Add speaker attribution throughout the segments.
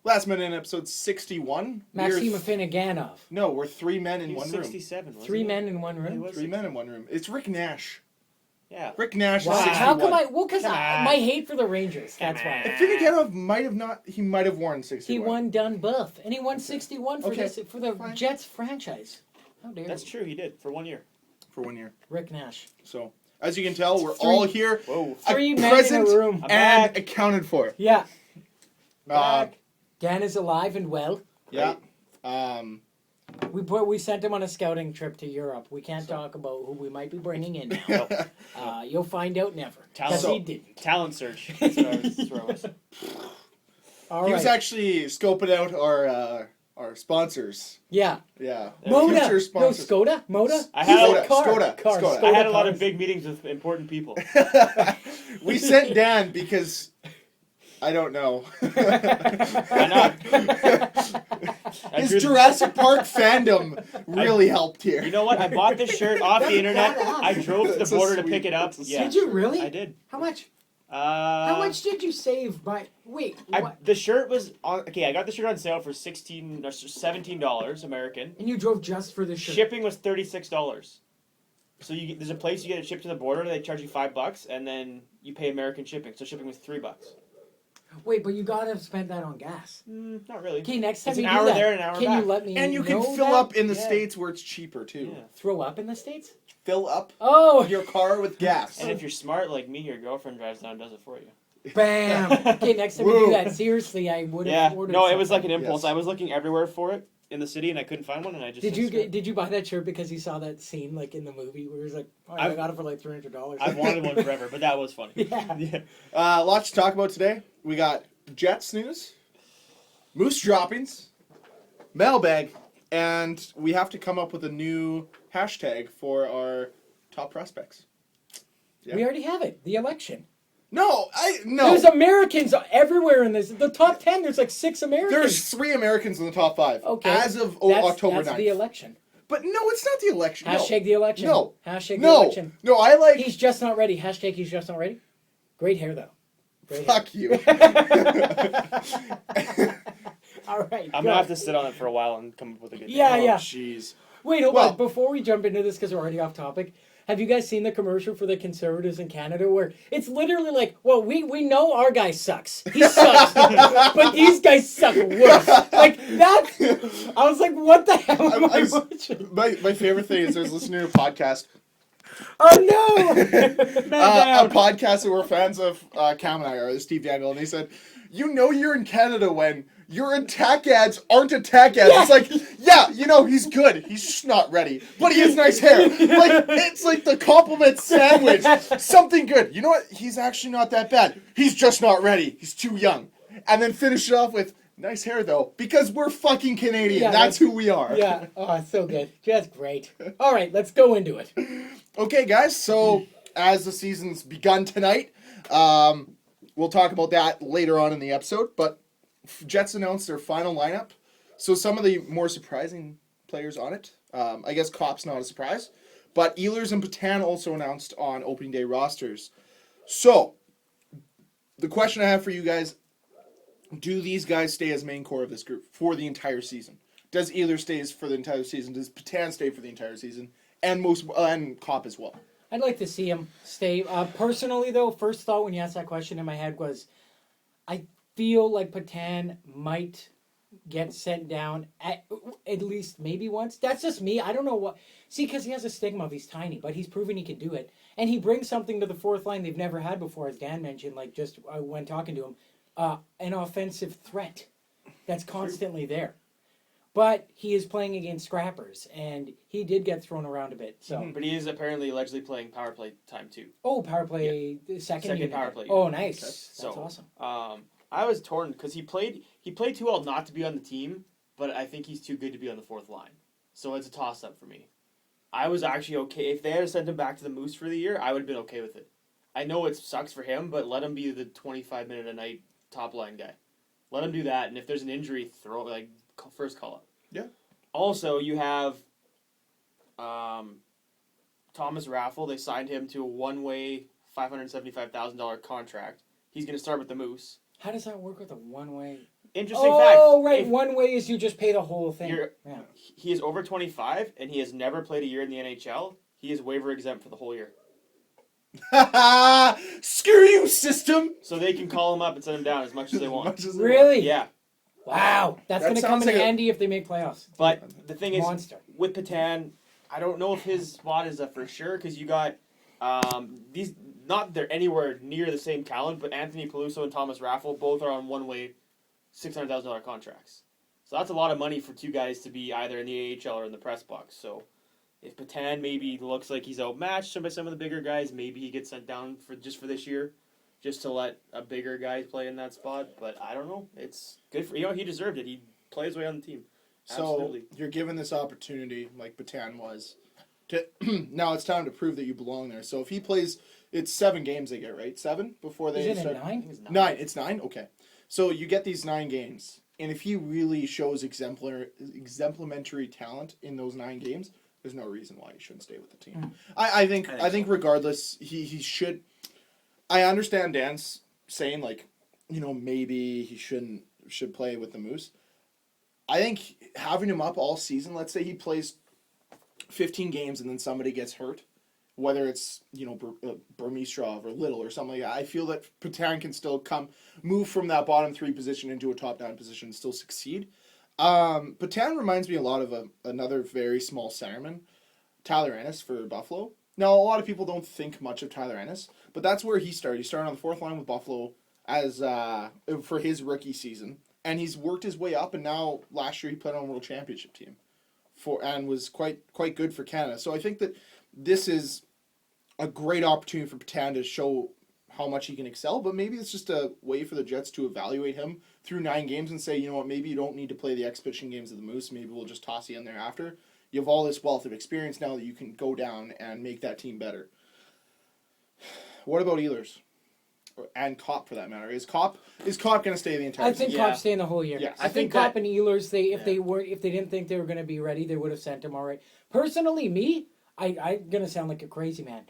Speaker 1: Last Minute in episode 61.
Speaker 2: Maxim Afinaganov.
Speaker 1: No, we're 3 men in one room.
Speaker 3: 67, wasn't
Speaker 2: 3
Speaker 3: he?
Speaker 2: men in one room?
Speaker 3: was
Speaker 1: 3 men in one room. It's Rick Nash.
Speaker 3: Yeah.
Speaker 1: Rick Nash
Speaker 2: Wow.
Speaker 1: is 61.
Speaker 2: How come I... Well, because
Speaker 3: Come on.
Speaker 2: my hate for the Rangers. That's why.
Speaker 1: Afinaganov might have not... He might have worn 61.
Speaker 2: He won done both. And he won 61 for
Speaker 1: Okay.
Speaker 2: this for the
Speaker 1: Fine.
Speaker 2: Jets franchise. How dare
Speaker 3: That's
Speaker 2: you.
Speaker 3: true, he did, for 1 year.
Speaker 1: For 1 year.
Speaker 2: Rick Nash.
Speaker 1: So, as you can tell, we're all here.
Speaker 3: Whoa.
Speaker 2: 3 men in a
Speaker 1: present
Speaker 2: room.
Speaker 3: I'm
Speaker 1: and
Speaker 3: back.
Speaker 1: accounted for.
Speaker 2: Yeah.
Speaker 3: Back.
Speaker 2: Dan is alive and well.
Speaker 1: Yeah.
Speaker 2: We sent him on a scouting trip to Europe. We can't talk about who we might be bringing in now. You'll find out never. Because he didn't.
Speaker 3: Talent search. That's what I was.
Speaker 2: All
Speaker 1: he
Speaker 2: right.
Speaker 1: was actually scoping out our sponsors.
Speaker 2: Yeah.
Speaker 1: Yeah.
Speaker 2: Moda.
Speaker 1: Future
Speaker 2: No,
Speaker 1: sponsors.
Speaker 2: Skoda? Moda?
Speaker 3: I had
Speaker 1: Skoda, Skoda,
Speaker 2: Car.
Speaker 1: Skoda.
Speaker 3: I had a lot
Speaker 2: cars.
Speaker 3: of big meetings with important people.
Speaker 1: We sent Dan because I don't know.
Speaker 3: Why not?
Speaker 1: His Jurassic Park fandom really helped here.
Speaker 3: You know what? I bought this shirt off the internet. I drove to the
Speaker 1: That's a
Speaker 3: border to
Speaker 1: sweet-
Speaker 3: pick it up.
Speaker 1: that's a
Speaker 3: Yeah.
Speaker 2: Did you really?
Speaker 3: I did.
Speaker 2: How much?
Speaker 3: How
Speaker 2: How much did you save by... Wait, what?
Speaker 3: The shirt was on. Okay, I got the shirt on sale for $17 American.
Speaker 2: And you drove just for the shirt?
Speaker 3: Shipping was $36. So there's a place you get it shipped to the border. They charge you $5, and then you pay American shipping. So shipping was $3.
Speaker 2: Wait, but you gotta have spent that on gas.
Speaker 3: Not really.
Speaker 2: Okay, next time
Speaker 3: It's
Speaker 2: you
Speaker 3: an
Speaker 2: do
Speaker 3: hour
Speaker 2: that,
Speaker 3: there and an hour
Speaker 2: can
Speaker 3: back.
Speaker 2: you let me
Speaker 1: And you can
Speaker 2: know
Speaker 1: fill
Speaker 2: that?
Speaker 1: up in the
Speaker 3: Yeah.
Speaker 1: States where it's cheaper too.
Speaker 3: Yeah.
Speaker 2: Throw up in the States?
Speaker 1: Fill up
Speaker 2: Oh,
Speaker 1: your car with gas.
Speaker 3: And if you're smart like me, your girlfriend drives down and does it for you.
Speaker 2: bam. Okay, next time you
Speaker 1: Whoa.
Speaker 2: do that, seriously, I would have
Speaker 3: Yeah.
Speaker 2: ordered
Speaker 3: No, it was like
Speaker 2: something.
Speaker 3: an impulse.
Speaker 1: Yes.
Speaker 3: I was looking everywhere for it in the city, and I couldn't find one, and I just.
Speaker 2: Did you buy that shirt because you saw that scene like in the movie where he was like, oh, I got it for like $300?
Speaker 3: I've wanted one forever, but that was funny.
Speaker 2: Yeah.
Speaker 1: Lots to talk about today. We got Jets news, Moose droppings, mailbag, and we have to come up with a new hashtag for our top prospects. Yeah.
Speaker 2: We already have it. The election.
Speaker 1: No.
Speaker 2: There's Americans everywhere in this. The top 10, there's like 6 Americans.
Speaker 1: There's 3 Americans in the top 5
Speaker 2: okay.
Speaker 1: as of October 9th.
Speaker 2: That's the election.
Speaker 1: But no, it's not the election.
Speaker 2: Hashtag the election.
Speaker 1: No.
Speaker 2: Hashtag the
Speaker 1: No.
Speaker 2: election.
Speaker 1: No, I like...
Speaker 2: He's just not ready. Hashtag he's just not ready. Great hair, though. Great
Speaker 1: Fuck you.
Speaker 2: hair. All right.
Speaker 3: I'm
Speaker 2: go.
Speaker 3: gonna have to sit on it for a while and come up with a good.
Speaker 2: Yeah,
Speaker 3: name.
Speaker 2: yeah.
Speaker 1: Jeez.
Speaker 2: Wait, hold
Speaker 1: Well-
Speaker 2: on. Before we jump into this, because we're already off topic, have you guys seen the commercial for the Conservatives in Canada where it's literally like, well, we know our guy sucks. He sucks. But these guys suck worse. Like, that, I was like, what the hell am I watching?
Speaker 1: My favorite thing is I was listening to a podcast.
Speaker 2: Oh, no!
Speaker 1: A podcast that we're fans of, Cam and I are, Steve Dangle, and he said, you know you're in Canada when your attack ads aren't attack ads.
Speaker 2: Yeah.
Speaker 1: It's like, yeah, you know, he's good. He's just not ready. But he has nice hair. Like, it's like the compliment sandwich. Something good. You know what? He's actually not that bad. He's just not ready. He's too young. And then finish it off with, nice hair, though. Because we're fucking Canadian.
Speaker 2: Yeah,
Speaker 1: that's who we are.
Speaker 2: Yeah. Oh, it's so good. Just great. All right, let's go into it.
Speaker 1: Okay, guys, so as the season's begun tonight, we'll talk about that later on in the episode, but Jets announced their final lineup. So some of the more surprising players on it, I guess Kopp's not a surprise, but Ehlers and Patan also announced on opening day rosters. So, the question I have for you guys, do these guys stay as main core of this group for the entire season? Does Ehlers stay for the entire season? Does Patan stay for the entire season? And Kopp as well.
Speaker 2: I'd like to see him stay. Personally, though, first thought when you asked that question in my head was, I feel like Patan might get sent down at least maybe once. That's just me. I don't know what. See, because he has a stigma of he's tiny, but he's proven he can do it. And he brings something to the fourth line they've never had before, as Dan mentioned, like just when talking to him. An offensive threat that's constantly there. But he is playing against scrappers, and he did get thrown around a bit. So,
Speaker 3: But he is apparently allegedly playing power play time too.
Speaker 2: oh, power play, second unit.
Speaker 3: power play.
Speaker 2: Oh, nice.
Speaker 1: Okay.
Speaker 2: That's
Speaker 3: So,
Speaker 2: awesome.
Speaker 3: I was torn because he played too well not to be on the team, but I think he's too good to be on the fourth line. So it's a toss up for me. I was actually okay if they had sent him back to the Moose for the year. I would have been okay with it. I know it sucks for him, but let him be the 25-minute a night top line guy. Let him do that, and if there's an injury, first call up.
Speaker 1: Yeah.
Speaker 3: Also, you have Thomas Raffle. They signed him to a one-way $575,000 contract. He's going to start with the Moose.
Speaker 2: How does that work with a one-way?
Speaker 3: Interesting fact.
Speaker 2: Oh, right. One way is you just pay the whole thing. Yeah.
Speaker 3: He is over 25, and he has never played a year in the NHL. He is waiver exempt for the whole year.
Speaker 1: Screw you, system.
Speaker 3: So they can call him up and send him down as much as they want.
Speaker 2: Really?
Speaker 3: Yeah.
Speaker 2: Wow. That's
Speaker 1: That
Speaker 2: going to come
Speaker 1: sounds
Speaker 2: in
Speaker 1: like a-
Speaker 2: handy if they make playoffs.
Speaker 3: But the thing is,
Speaker 2: Monster.
Speaker 3: with Patan, I don't know if his spot is up for sure because you got these. Not they're anywhere near the same talent, but Anthony Peluso and Thomas Raffle both are on one-way $600,000 contracts. So that's a lot of money for two guys to be either in the AHL or in the press box. So if Patan maybe looks like he's outmatched by some of the bigger guys, maybe he gets sent down for this year, just to let a bigger guy play in that spot. But I don't know. It's good for he deserved it. He played his way on the team. Absolutely.
Speaker 1: So you're given this opportunity, like Patan was, to now it's time to prove that you belong there. So if he plays, it's 7 games they get, right? 7 before they
Speaker 2: Is it
Speaker 1: start.
Speaker 2: a 9?
Speaker 3: I think it's 9.
Speaker 1: 9. It's 9. Okay. So you get these 9 games, and if he really shows exemplary talent in those 9 games, there's no reason why he shouldn't stay with the team. I think regardless, he should. I understand Dan's saying maybe he should play with the Moose. I think having him up all season, let's say he plays 15 games and then somebody gets hurt, whether it's Burmistrov or Little or something like that, I feel that Patan can still move from that bottom 3 position into a top 9 position and still succeed. Patan reminds me a lot of another very small centerman, Tyler Ennis for Buffalo. Now, a lot of people don't think much of Tyler Ennis, but that's where he started. He started on the 4th line with Buffalo as for his rookie season, and he's worked his way up, and now last year he played on a World Championship team and was quite good for Canada. So I think that this is a great opportunity for Patan to show how much he can excel, but maybe it's just a way for the Jets to evaluate him through 9 games and say, you know what, maybe you don't need to play the exhibition games of the Moose. Maybe we'll just toss you in there after. You have all this wealth of experience now that you can go down and make that team better. What about Ehlers? And Kopp, for that matter. Is Kopp going to stay the entire
Speaker 2: I think
Speaker 3: Yeah.
Speaker 2: Kopp's staying the whole year.
Speaker 1: Yes.
Speaker 2: I think Kopp and Ehlers, if they didn't think they were going to be ready, they would have sent him already. Personally, I'm going to sound like a crazy man.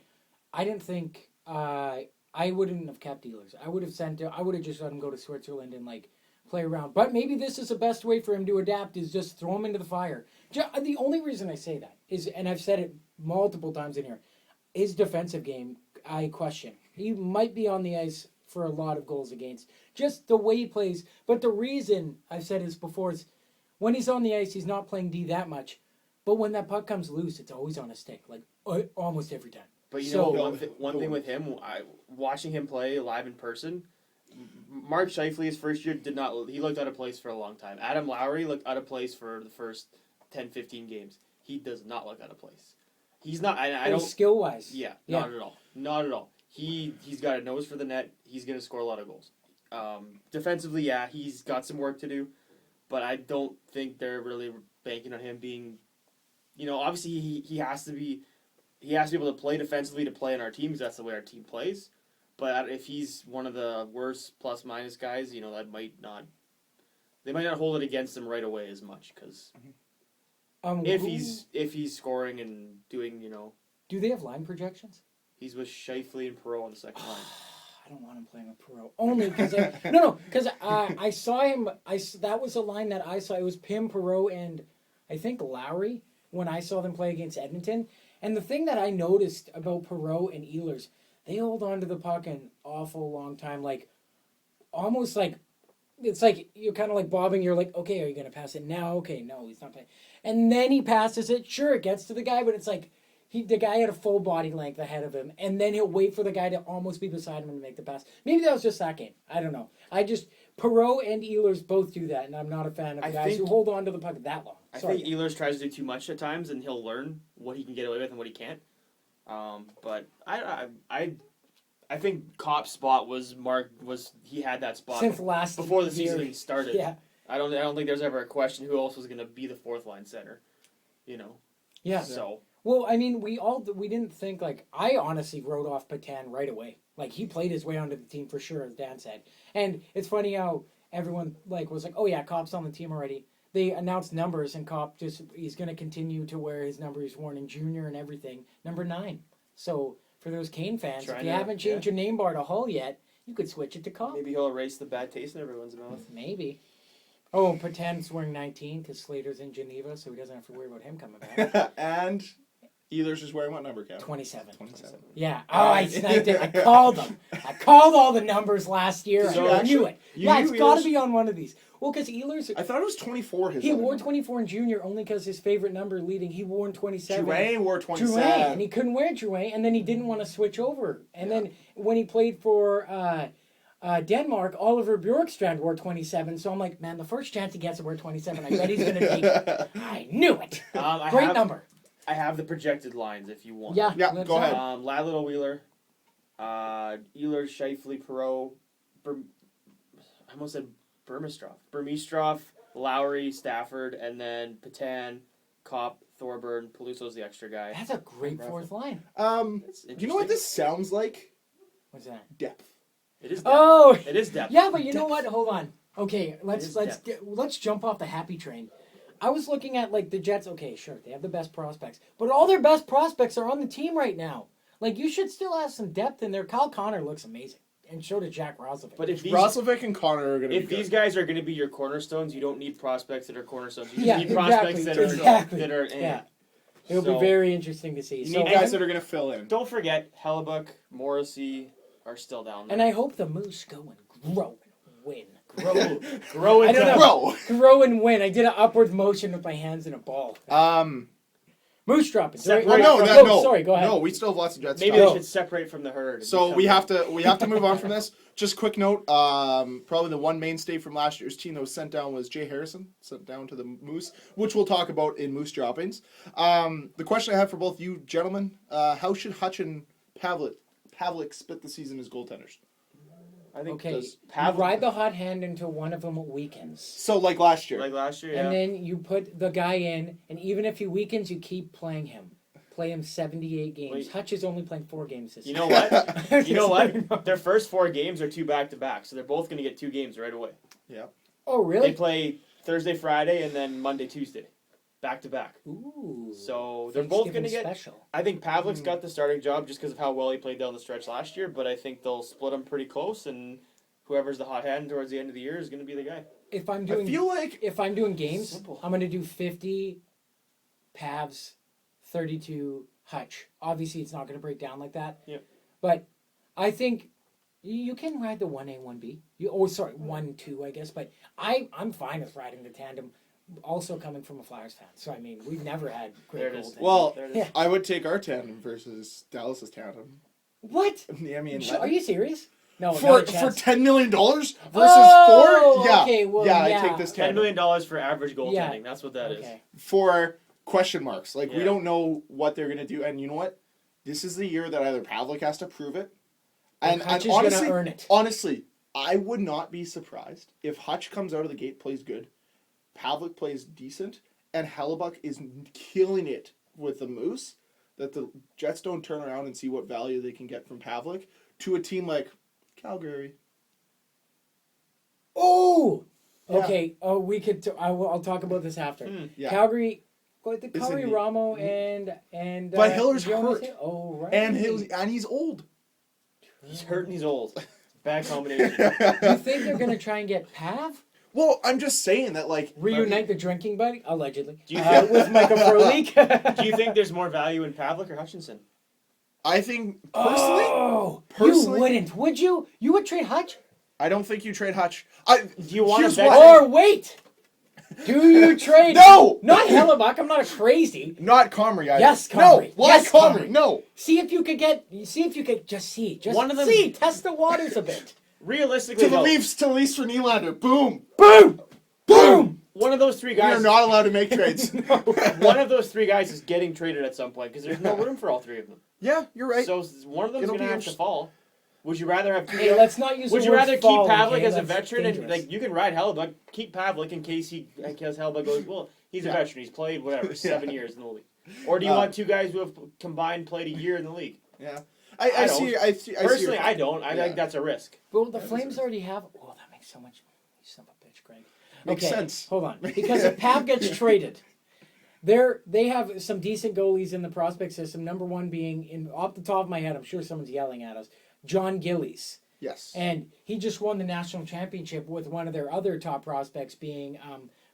Speaker 2: I didn't think I wouldn't have kept Ehlers. I would have just let him go to Switzerland and play around. But maybe this is the best way for him to adapt is just throw him into the fire. The only reason I say that is, and I've said it multiple times in here, his defensive game, I question. He might be on the ice for a lot of goals against. Just the way he plays. But the reason I've said this before is when he's on the ice, he's not playing D that much. But when that puck comes loose, it's always on a stick, almost every time.
Speaker 3: But
Speaker 2: So-
Speaker 3: one thing with him, watching him play live in person, Mark Scheifele his first year he looked out of place for a long time. Adam Lowry looked out of place for the first 10, 15 games. He does not look out of place. He's not. I don't.
Speaker 2: Skill wise.
Speaker 3: Yeah, not at all. Not at all. He's got a nose for the net. He's gonna score a lot of goals. Defensively, yeah, he's got some work to do, but I don't think they're really banking on him being. Obviously he has to be able to play defensively to play in our team because that's the way our team plays. But if he's one of the worst plus minus guys, that might not. They might not hold it against him right away as much because if he's scoring and doing,
Speaker 2: Do they have line projections?
Speaker 3: he's with Scheifele and Perreault on the second line.
Speaker 2: I don't want him playing with Perot. Only because I saw him. That was a line that I saw. It was Pim, Perot, and I think Lowry when I saw them play against Edmonton. And the thing that I noticed about Perot and Ehlers, they hold on to the puck an awful long time. Almost like it's like you're kind of like bobbing. You're like, okay, are you gonna pass it now? Okay, no, he's not playing. And then he passes it. Sure, it gets to the guy, but it's like. The guy had a full body length ahead of him, and then he'll wait for the guy to almost be beside him and make the pass. Maybe that was just that game. I don't know. Perot and Ehlers both do that, and I'm not a fan of guys who hold on to the puck that long.
Speaker 3: I think Ehlers tries to do too much at times, and he'll learn what he can get away with and what he can't. But I think Kopp's spot was he had that spot
Speaker 2: since last
Speaker 3: before the
Speaker 2: year.
Speaker 3: season started.
Speaker 2: Yeah.
Speaker 3: I don't think there's ever a question who else was going to be the 4th line center.
Speaker 2: Yeah.
Speaker 3: So.
Speaker 2: Well, I mean, we didn't think I honestly wrote off Patan right away. He played his way onto the team for sure, as Dan said. And it's funny how everyone was like, "Oh yeah, Kopp's on the team already." They announced numbers, and Kopp he's going to continue to wear his number he's worn in junior and everything, number 9. So for those Kane fans, if you haven't changed your name bar to Hull yet, you could switch it to Kopp.
Speaker 3: Maybe he'll erase the bad taste in everyone's mouth.
Speaker 2: Maybe. Oh, Paten's wearing 19 because Slater's in Geneva, so he doesn't have to worry about him coming back.
Speaker 1: And Ehlers is wearing what number, Cam?
Speaker 2: 27.
Speaker 1: 27.
Speaker 2: Yeah. Oh, I sniped it. I called them. I called all the numbers last year.
Speaker 1: So
Speaker 2: I knew it.
Speaker 1: you
Speaker 2: Yeah,
Speaker 1: knew
Speaker 2: it's got to
Speaker 1: Ehlers?
Speaker 2: be on one of these. Well, because Ehlers,
Speaker 1: I thought it was 24.
Speaker 2: he wore 24 in junior only because his favorite number leading, he wore 27.
Speaker 1: Drouin wore 27.
Speaker 2: Drouin, and he couldn't wear Drouin, and then he didn't want to switch over. And then when he played for Denmark, Oliver Bjorkstrand wore 27. So I'm like, man, the first chance he gets to wear 27, I bet he's going to take it. I knew it. Great number.
Speaker 3: I have the projected lines if you want.
Speaker 2: Yeah,
Speaker 1: go ahead.
Speaker 3: Lad Little Wheeler, Ehlers, Scheifele, Perot, I almost said Burmistrov, Lowry, Stafford, and then Patan, Kopp, Thorburn, Peluso's the extra guy.
Speaker 2: That's a great fourth line.
Speaker 1: You know what this sounds like?
Speaker 2: What's that?
Speaker 1: Depth.
Speaker 3: It is depth.
Speaker 2: Oh,
Speaker 3: It is depth.
Speaker 2: yeah, but you know what? Hold on. Okay, let's jump off the happy train. I was looking at like the Jets. Okay, sure, they have the best prospects, but all their best prospects are on the team right now. Like you should still have some depth in there. Kyle Connor looks amazing, and so did Jack Roslovic.
Speaker 3: But if
Speaker 1: Roslovic and Connor are going to be
Speaker 3: if these
Speaker 1: good.
Speaker 3: guys are going to be your cornerstones, you don't need prospects that are cornerstones. You
Speaker 2: Yeah,
Speaker 3: need prospects
Speaker 2: exactly.
Speaker 3: that are
Speaker 2: Yeah. It'll
Speaker 3: So,
Speaker 2: be very interesting to see.
Speaker 1: You
Speaker 2: So,
Speaker 1: need guys that are going to fill in.
Speaker 3: Don't forget, Hellebuck, Morrissey are still down there.
Speaker 2: and I hope the Moose go and grow and win.
Speaker 3: Grow
Speaker 2: I don't know.
Speaker 1: Bro.
Speaker 2: Grow and win. I did an upward motion with my hands in a ball. Moose dropping.
Speaker 3: Separate
Speaker 1: No.
Speaker 2: Sorry, go ahead.
Speaker 1: No, we still have lots of Jets.
Speaker 3: Maybe
Speaker 1: talk.
Speaker 3: they should separate from the herd. and
Speaker 1: So
Speaker 3: become-
Speaker 1: we have to move on from this. Just quick note, probably the one mainstay from last year's team that was sent down was Jay Harrison, sent down to the Moose, which we'll talk about in Moose droppings. The question I have for both you gentlemen, how should Hutch and Pavlik split the season as goaltenders?
Speaker 3: I think
Speaker 2: Okay,
Speaker 3: those
Speaker 2: you ride the hot hand until one of them weakens.
Speaker 1: So like last year.
Speaker 3: like last year, yeah.
Speaker 2: And then you put the guy in, and even if he weakens, you keep playing him. Play him 78 games.
Speaker 3: Wait.
Speaker 2: Hutch is only playing 4 games this
Speaker 3: You
Speaker 2: year.
Speaker 3: know what? You know what? Their first 4 games are 2 back-to-back, so they're both going to get 2 games right away.
Speaker 1: Yeah.
Speaker 2: Oh,
Speaker 3: They
Speaker 2: really?
Speaker 3: play Thursday, Friday, and then Monday, Tuesday, back-to-back.
Speaker 2: Ooh.
Speaker 3: So they're both going to
Speaker 2: Thanksgiving
Speaker 3: get.
Speaker 2: special.
Speaker 3: I think Pavlik's got the starting job just because of how well he played down the stretch last year, but I think they'll split them pretty close, and whoever's the hot hand towards the end of the year is going to be the guy.
Speaker 2: If I'm
Speaker 1: I
Speaker 2: doing
Speaker 1: feel like
Speaker 2: if I'm doing games,
Speaker 3: Simple.
Speaker 2: I'm going to do 50 Pavs, 32 Hutch. Obviously, it's not going to break down like that.
Speaker 3: Yep.
Speaker 2: But I think you can ride the 1A, 1B. 1-2, I guess. But I'm fine with riding the tandem. Also coming from a Flyers fan. So, I mean, we've never had
Speaker 3: There
Speaker 2: great
Speaker 3: it is.
Speaker 2: goaltending.
Speaker 1: well,
Speaker 3: There it is.
Speaker 2: Yeah.
Speaker 1: I would take our tandem versus Dallas's tandem.
Speaker 2: What?
Speaker 1: I mean,
Speaker 2: Are you serious? No,
Speaker 1: for
Speaker 2: not a
Speaker 1: for
Speaker 2: chance.
Speaker 1: $10 million versus
Speaker 2: Oh,
Speaker 1: 4? Yeah.
Speaker 2: okay, well,
Speaker 1: yeah,
Speaker 2: yeah.
Speaker 1: I take this
Speaker 3: $10
Speaker 1: tandem.
Speaker 3: million for average goaltending.
Speaker 2: Yeah.
Speaker 3: That's what that is.
Speaker 2: Okay.
Speaker 1: For question marks. Like, we
Speaker 3: Yeah.
Speaker 1: don't know what they're going to do. And you know what? This is the year that either Pavlik has to prove it. And
Speaker 2: Hutch is
Speaker 1: honestly,
Speaker 2: gonna earn it.
Speaker 1: honestly, I would not be surprised if Hutch comes out of the gate, plays good, Pavlik plays decent, and Hellebuck is killing it with the Moose, that the Jets don't turn around and see what value they can get from Pavlik to a team like Calgary.
Speaker 2: Oh!
Speaker 1: Yeah.
Speaker 2: Okay. Oh, we could. I'll talk about this after.
Speaker 1: Yeah.
Speaker 2: Calgary. The
Speaker 1: It's
Speaker 2: Calgary
Speaker 1: in-
Speaker 2: Ramo and.
Speaker 1: But Hiller's
Speaker 2: Jonas-
Speaker 1: hurt.
Speaker 2: Oh right.
Speaker 1: And he's old.
Speaker 3: He's hurt and he's old. Bad combination.
Speaker 2: You think they're gonna try and get Pav?
Speaker 1: Well, I'm just saying that, like,
Speaker 2: Reunite the drinking buddy, allegedly.
Speaker 3: Do you
Speaker 2: With Michael Frolik.
Speaker 3: Do you think there's more value in Pavlik or Hutchinson?
Speaker 1: I think personally,
Speaker 2: Oh,
Speaker 1: Personally-
Speaker 2: you wouldn't, would you? You would trade Hutch?
Speaker 1: I don't think you trade Hutch.
Speaker 3: Do you want
Speaker 1: Here's
Speaker 3: to bet?
Speaker 1: why.
Speaker 2: Or wait, do you trade?
Speaker 1: No!
Speaker 2: not Hellebuck. I'm not a crazy.
Speaker 1: Not Comrie.
Speaker 2: Yes, Comrie.
Speaker 1: No, why
Speaker 2: Yes,
Speaker 1: Comrie?
Speaker 2: Comrie.
Speaker 1: No.
Speaker 2: See if you could just see.
Speaker 3: One of them-
Speaker 2: see. Test the waters a bit.
Speaker 3: Realistically,
Speaker 1: To the
Speaker 3: though,
Speaker 1: Leafs, for Nylander. Boom.
Speaker 2: Boom, boom.
Speaker 3: one of those 3
Speaker 1: We are
Speaker 3: guys.
Speaker 1: not allowed to make trades.
Speaker 3: One of those 3 guys is getting traded at some point because there's no room for all 3 of them.
Speaker 1: Yeah, you're right.
Speaker 3: So one of them's
Speaker 1: It'll
Speaker 3: going to
Speaker 1: be
Speaker 3: have to
Speaker 1: interesting.
Speaker 3: fall. Would you rather have 2?
Speaker 2: Hey, let's not use.
Speaker 3: Would
Speaker 2: the
Speaker 3: you
Speaker 2: word
Speaker 3: rather keep
Speaker 2: fall,
Speaker 3: Pavlik
Speaker 2: okay?
Speaker 3: as a
Speaker 2: That's
Speaker 3: veteran and
Speaker 2: dangerous.
Speaker 3: like you can ride Hellebuck, keep Pavlik in case Hellebuck goes, well, he's a veteran, he's played whatever 7 years in the league. Or do you want 2 guys who have combined played a year in the league?
Speaker 1: Yeah.
Speaker 3: I
Speaker 1: I
Speaker 3: don't.
Speaker 1: see. I see.
Speaker 3: Personally, I don't. I
Speaker 1: Yeah.
Speaker 3: think that's a risk.
Speaker 2: Well, the Flames already have. Oh, that makes so much. You son of a bitch, Greg.
Speaker 1: Makes
Speaker 2: Okay,
Speaker 1: sense.
Speaker 2: hold on. Because if Pav gets traded, they have some decent goalies in the prospect system. Number one being, off the top of my head, I'm sure someone's yelling at us, John Gillies.
Speaker 1: Yes.
Speaker 2: And he just won the national championship with one of their other top prospects being,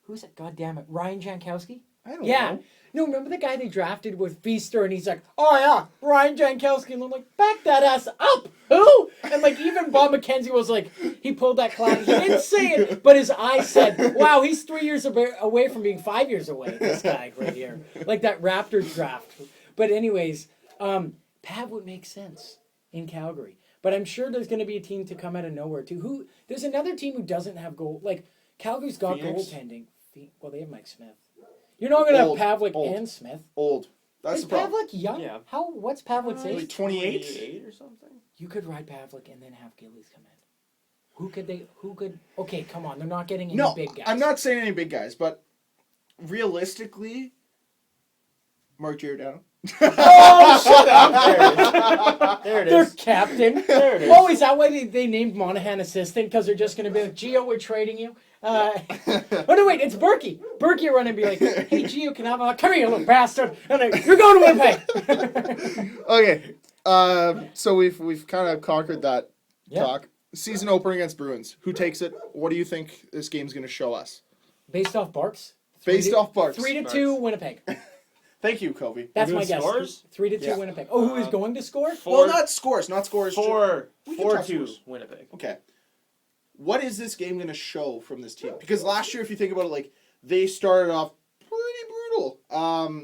Speaker 2: who's it? God damn it. Ryan Jankowski?
Speaker 1: I don't
Speaker 2: Yeah.
Speaker 1: know.
Speaker 2: No, remember the guy they drafted with Feaster and he's like, oh yeah, Ryan Jankowski. And I'm like, back that ass up. Who? And like even Bob McKenzie was like, he pulled that clap. He didn't say it, but his eyes said, wow, he's 3 years away from being 5 years away, this guy right here. Like that Raptors draft. But anyways, Pav would make sense in Calgary. But I'm sure there's going to be a team to come out of nowhere too. There's another team who doesn't have goal. Like Calgary's got
Speaker 1: Phoenix?
Speaker 2: goaltending. Well, they have Mike Smith. You're not going to
Speaker 1: Old,
Speaker 2: have Pavlik
Speaker 1: old.
Speaker 2: and Smith.
Speaker 1: Old. That's
Speaker 2: Is
Speaker 1: the problem.
Speaker 2: Pavlik young?
Speaker 3: Yeah.
Speaker 2: What's Pavlik's
Speaker 1: Like
Speaker 2: age?
Speaker 1: 28?
Speaker 3: or something.
Speaker 2: You could ride Pavlik and then have Gillies come in. Who could? Okay, come on. They're not getting any
Speaker 1: No,
Speaker 2: big guys.
Speaker 1: I'm not saying any big guys, but realistically, Mark Giordano.
Speaker 3: Oh, shut up! There it
Speaker 2: Their
Speaker 3: is.
Speaker 2: captain.
Speaker 3: There it is.
Speaker 2: Oh, is that why they named Monahan assistant? Because they're just going to be like, Gio, we're trading you. Oh no, wait, it's Berkey. Berkey will run and be like, hey, Gio, can I have a... Come here, you little bastard. And like, you're going to Winnipeg.
Speaker 1: Okay, so we've kind of conquered that
Speaker 2: Yeah.
Speaker 1: talk. Season opener against Bruins. Who takes it? What do you think this game's going to show us?
Speaker 2: Based off Barks.
Speaker 1: Based off Barks.
Speaker 2: 3-2 Winnipeg.
Speaker 1: Thank you, Kobe.
Speaker 2: That's
Speaker 3: We're
Speaker 2: my
Speaker 3: doing
Speaker 2: guess.
Speaker 3: scores?
Speaker 2: 3-2
Speaker 1: Yeah.
Speaker 2: Winnipeg. Oh, who is going to score?
Speaker 1: Well, not scores. Not scores. We can talk
Speaker 3: 4-2
Speaker 1: scores.
Speaker 3: Winnipeg.
Speaker 1: Okay. What is this game going to show from this team? Because last year, if you think about it, like they started off pretty brutal.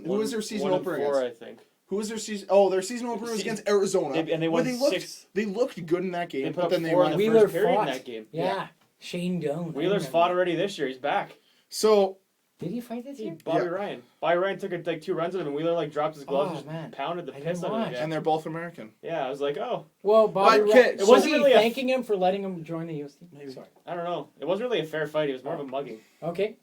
Speaker 1: Who was their season opener
Speaker 3: 1-4,
Speaker 1: against?
Speaker 3: I think.
Speaker 1: Who was their season? Oh, their season opener was against Arizona.
Speaker 3: And they
Speaker 1: where
Speaker 3: won
Speaker 1: looked,
Speaker 3: 6.
Speaker 1: They looked good in that game,
Speaker 3: They put
Speaker 1: but
Speaker 3: up
Speaker 1: then they
Speaker 3: 4 in
Speaker 1: won.
Speaker 3: the
Speaker 2: Wheeler
Speaker 3: first period
Speaker 2: fought.
Speaker 3: in that game.
Speaker 2: Yeah. Shane Doan.
Speaker 3: Wheeler's fought already this year. He's back.
Speaker 1: So
Speaker 2: Did he fight this year?
Speaker 3: Bobby
Speaker 1: Yeah.
Speaker 3: Ryan. Bobby Ryan took like 2 runs at him, and Wheeler like dropped his gloves,
Speaker 2: Oh,
Speaker 3: and just
Speaker 2: man.
Speaker 3: pounded the
Speaker 2: I
Speaker 3: piss
Speaker 2: didn't
Speaker 3: out of him.
Speaker 2: watch.
Speaker 3: Yeah.
Speaker 1: and they're both American.
Speaker 3: Yeah, I was like, oh,
Speaker 2: Well, Bobby
Speaker 1: Okay,
Speaker 2: Ryan.
Speaker 1: so-
Speaker 2: Was
Speaker 3: wasn't
Speaker 2: he
Speaker 3: really a-
Speaker 2: thanking him for letting him join the U.S. team?
Speaker 1: Maybe.
Speaker 2: Sorry.
Speaker 3: I don't know. It wasn't really a fair fight. It was more of a mugging.
Speaker 2: Okay.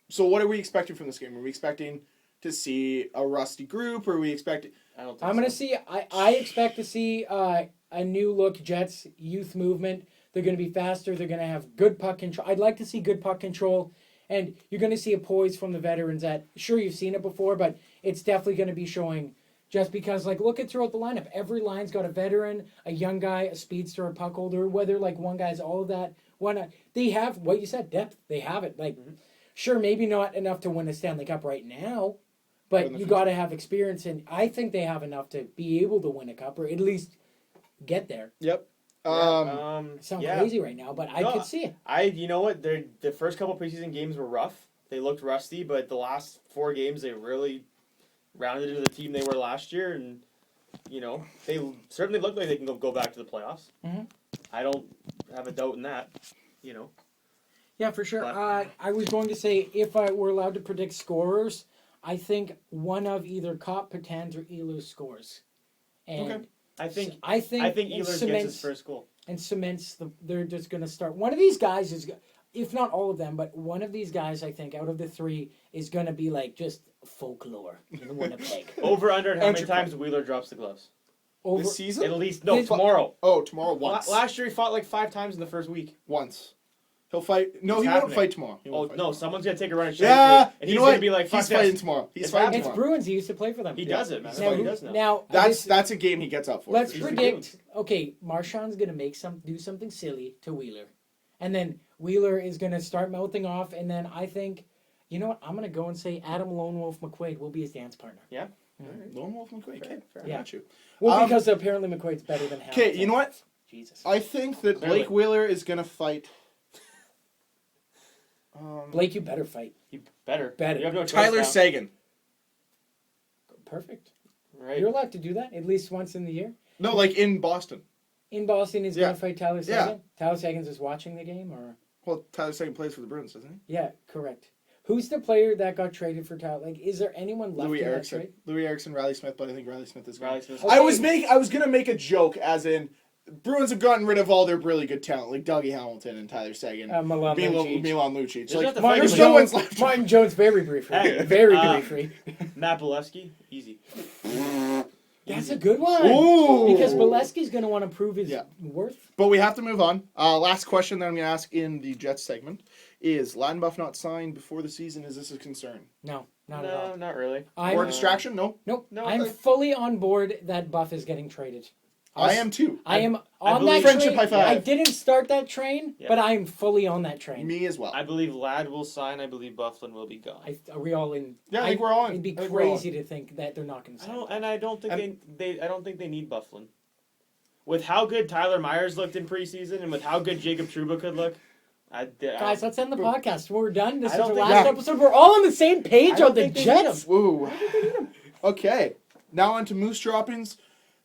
Speaker 1: So what are we expecting from this game? Are we expecting to see a rusty group, or are we expecting?
Speaker 3: I don't think
Speaker 2: I'm gonna
Speaker 3: so.
Speaker 2: see. I expect to see a new look Jets youth movement. They're gonna be faster. They're gonna have good puck control. I'd like to see good puck control, and you're gonna see a poise from the veterans. That sure you've seen it before, but it's definitely gonna be showing. Just because, like, look at throughout the lineup, every line's got a veteran, a young guy, a speedster, a puck holder. Whether like one guy's all of that, they have what you said, depth. They have it. Like, sure, maybe not enough to win a Stanley Cup right now.
Speaker 1: But
Speaker 2: But
Speaker 1: in the
Speaker 2: you
Speaker 1: future.
Speaker 2: got to have experience, and I think they have enough to be able to win a cup or at least get there.
Speaker 1: Yep.
Speaker 2: It sounds
Speaker 3: yeah.
Speaker 2: crazy right now, but I
Speaker 3: No,
Speaker 2: could see it.
Speaker 3: You know what? The first couple preseason games were rough. They looked rusty, but the last 4 games they really rounded into the team they were last year, and they certainly look like they can go back to the playoffs.
Speaker 2: Mhm.
Speaker 3: I don't have a doubt in that.
Speaker 2: Yeah, for sure.
Speaker 3: But-
Speaker 2: I was going to say if I were allowed to predict scorers, I think one of either Kopp, Patan's, or Ehlers scores, and
Speaker 1: Okay.
Speaker 3: I think
Speaker 2: I think it
Speaker 3: Ehlers gets his
Speaker 2: cements
Speaker 3: first goal.
Speaker 2: and cements. They're just going to start. One of these guys is, if not all of them, but one of these guys, I think, out of the 3 is going to be like just folklore in Winnipeg.
Speaker 3: Over under how many
Speaker 1: Andrew
Speaker 3: times Wheeler drops the gloves?
Speaker 2: Over
Speaker 1: This season?
Speaker 3: At least no
Speaker 2: This-
Speaker 3: tomorrow.
Speaker 1: Oh, tomorrow once.
Speaker 3: Last year he fought like 5 times in the first week.
Speaker 1: Once. He'll fight. No,
Speaker 3: It's
Speaker 1: he
Speaker 3: happening.
Speaker 1: won't fight tomorrow. He
Speaker 3: Oh
Speaker 1: won't fight
Speaker 3: no,
Speaker 1: tomorrow.
Speaker 3: someone's gonna take a run at
Speaker 1: Yeah,
Speaker 3: and
Speaker 1: you
Speaker 3: he's
Speaker 1: know what?
Speaker 3: gonna be like, "Fuck
Speaker 1: he's fighting
Speaker 3: this."
Speaker 1: tomorrow. He's
Speaker 3: It's
Speaker 1: fighting
Speaker 3: happening.
Speaker 2: it's
Speaker 1: tomorrow.
Speaker 2: Bruins. He used to play for them.
Speaker 3: He does it, man. That's
Speaker 1: Now
Speaker 3: what he
Speaker 2: Now,
Speaker 3: does now.
Speaker 2: now
Speaker 1: That's a game he gets up for.
Speaker 2: let's
Speaker 3: He's the
Speaker 2: predict. Okay, Marchand's gonna do something silly to Wheeler, and then Wheeler is gonna start mouthing off, and then I think, you know what? I'm gonna go and say Adam Lone Wolf McQuaid will be his dance partner.
Speaker 3: Yeah.
Speaker 1: Lone Wolf McQuaid.
Speaker 3: Fair,
Speaker 1: Okay,
Speaker 3: fair.
Speaker 1: I
Speaker 2: Yeah.
Speaker 1: got you.
Speaker 2: Well, because apparently McQuaid's better than Hamilton.
Speaker 1: Okay, you know what?
Speaker 2: Jesus.
Speaker 1: I think that
Speaker 3: Clearly.
Speaker 1: Blake Wheeler is gonna fight.
Speaker 2: Blake, you better fight.
Speaker 3: You better.
Speaker 2: Better.
Speaker 3: You have no choice
Speaker 1: Tyler
Speaker 3: now.
Speaker 1: Sagan.
Speaker 2: Perfect.
Speaker 3: Right.
Speaker 2: You're allowed to do that at least once in the year.
Speaker 1: No, like in Boston.
Speaker 2: In Boston, he's
Speaker 1: Yeah.
Speaker 2: gonna fight Tyler
Speaker 1: Yeah.
Speaker 2: Sagan. Tyler Sagan's just watching the game, or
Speaker 1: Well, Tyler Sagan plays for the Bruins, doesn't he?
Speaker 2: yeah, correct. Who's the player that got traded for Tyler? Like, is there anyone left
Speaker 1: Louis
Speaker 2: in that
Speaker 1: Erickson.
Speaker 2: trade?
Speaker 1: Louis Erickson, Riley Smith, but I think Riley Smith is gone.
Speaker 3: Riley Smith.
Speaker 2: Okay.
Speaker 1: I was gonna make a joke, as in Bruins have gotten rid of all their really good talent, like Dougie Hamilton and Tyler Sagan,
Speaker 2: Milan Lucic.
Speaker 1: Milan Lucic.
Speaker 3: There's
Speaker 1: Like,
Speaker 3: not the
Speaker 2: Martin
Speaker 1: there's
Speaker 3: fighting
Speaker 1: no one's
Speaker 2: Jones,
Speaker 1: left.
Speaker 2: Martin Jones, very briefly.
Speaker 3: Hey,
Speaker 2: Very
Speaker 3: uh,
Speaker 2: briefly.
Speaker 3: Matt Bolesky, easy.
Speaker 2: That's a good one.
Speaker 1: Ooh.
Speaker 2: Because Bolesky's going to want to prove his
Speaker 1: Yeah.
Speaker 2: worth.
Speaker 1: But we have to move on. Last question that I'm going to ask in the Jets segment is Ladenbuff not signed before the season? Is this a concern?
Speaker 2: No, not at all.
Speaker 3: No, not really.
Speaker 2: I'm,
Speaker 1: Or a distraction? No.
Speaker 2: Nope.
Speaker 3: No,
Speaker 2: I'm
Speaker 3: okay.
Speaker 2: fully on board that Buff is getting traded.
Speaker 1: I am too.
Speaker 2: I am
Speaker 3: I
Speaker 2: on
Speaker 3: believe-
Speaker 2: that
Speaker 1: Friendship
Speaker 2: train.
Speaker 1: high five.
Speaker 2: I didn't start that train,
Speaker 3: Yeah.
Speaker 2: but I am fully on that train.
Speaker 1: Me as well.
Speaker 3: I believe Ladd will sign. I believe Bufflin will be gone.
Speaker 2: Are we all in?
Speaker 1: Yeah, I think we're all in.
Speaker 2: It'd be
Speaker 1: I think we're all
Speaker 2: crazy to think that they're not going to sign.
Speaker 3: I don't think
Speaker 1: And-
Speaker 3: I don't think they need Bufflin. With how good Tyler Myers looked in preseason, and with how good Jacob Trouba could look,
Speaker 2: Guys, let's end the podcast. We're done. This
Speaker 3: I
Speaker 2: is
Speaker 3: don't
Speaker 2: the
Speaker 3: think-
Speaker 2: last
Speaker 1: Yeah.
Speaker 2: episode. We're all on the same page
Speaker 3: I don't
Speaker 2: on the
Speaker 3: think they need
Speaker 2: Jets.
Speaker 1: Woo. Okay. Now on to Moose droppings.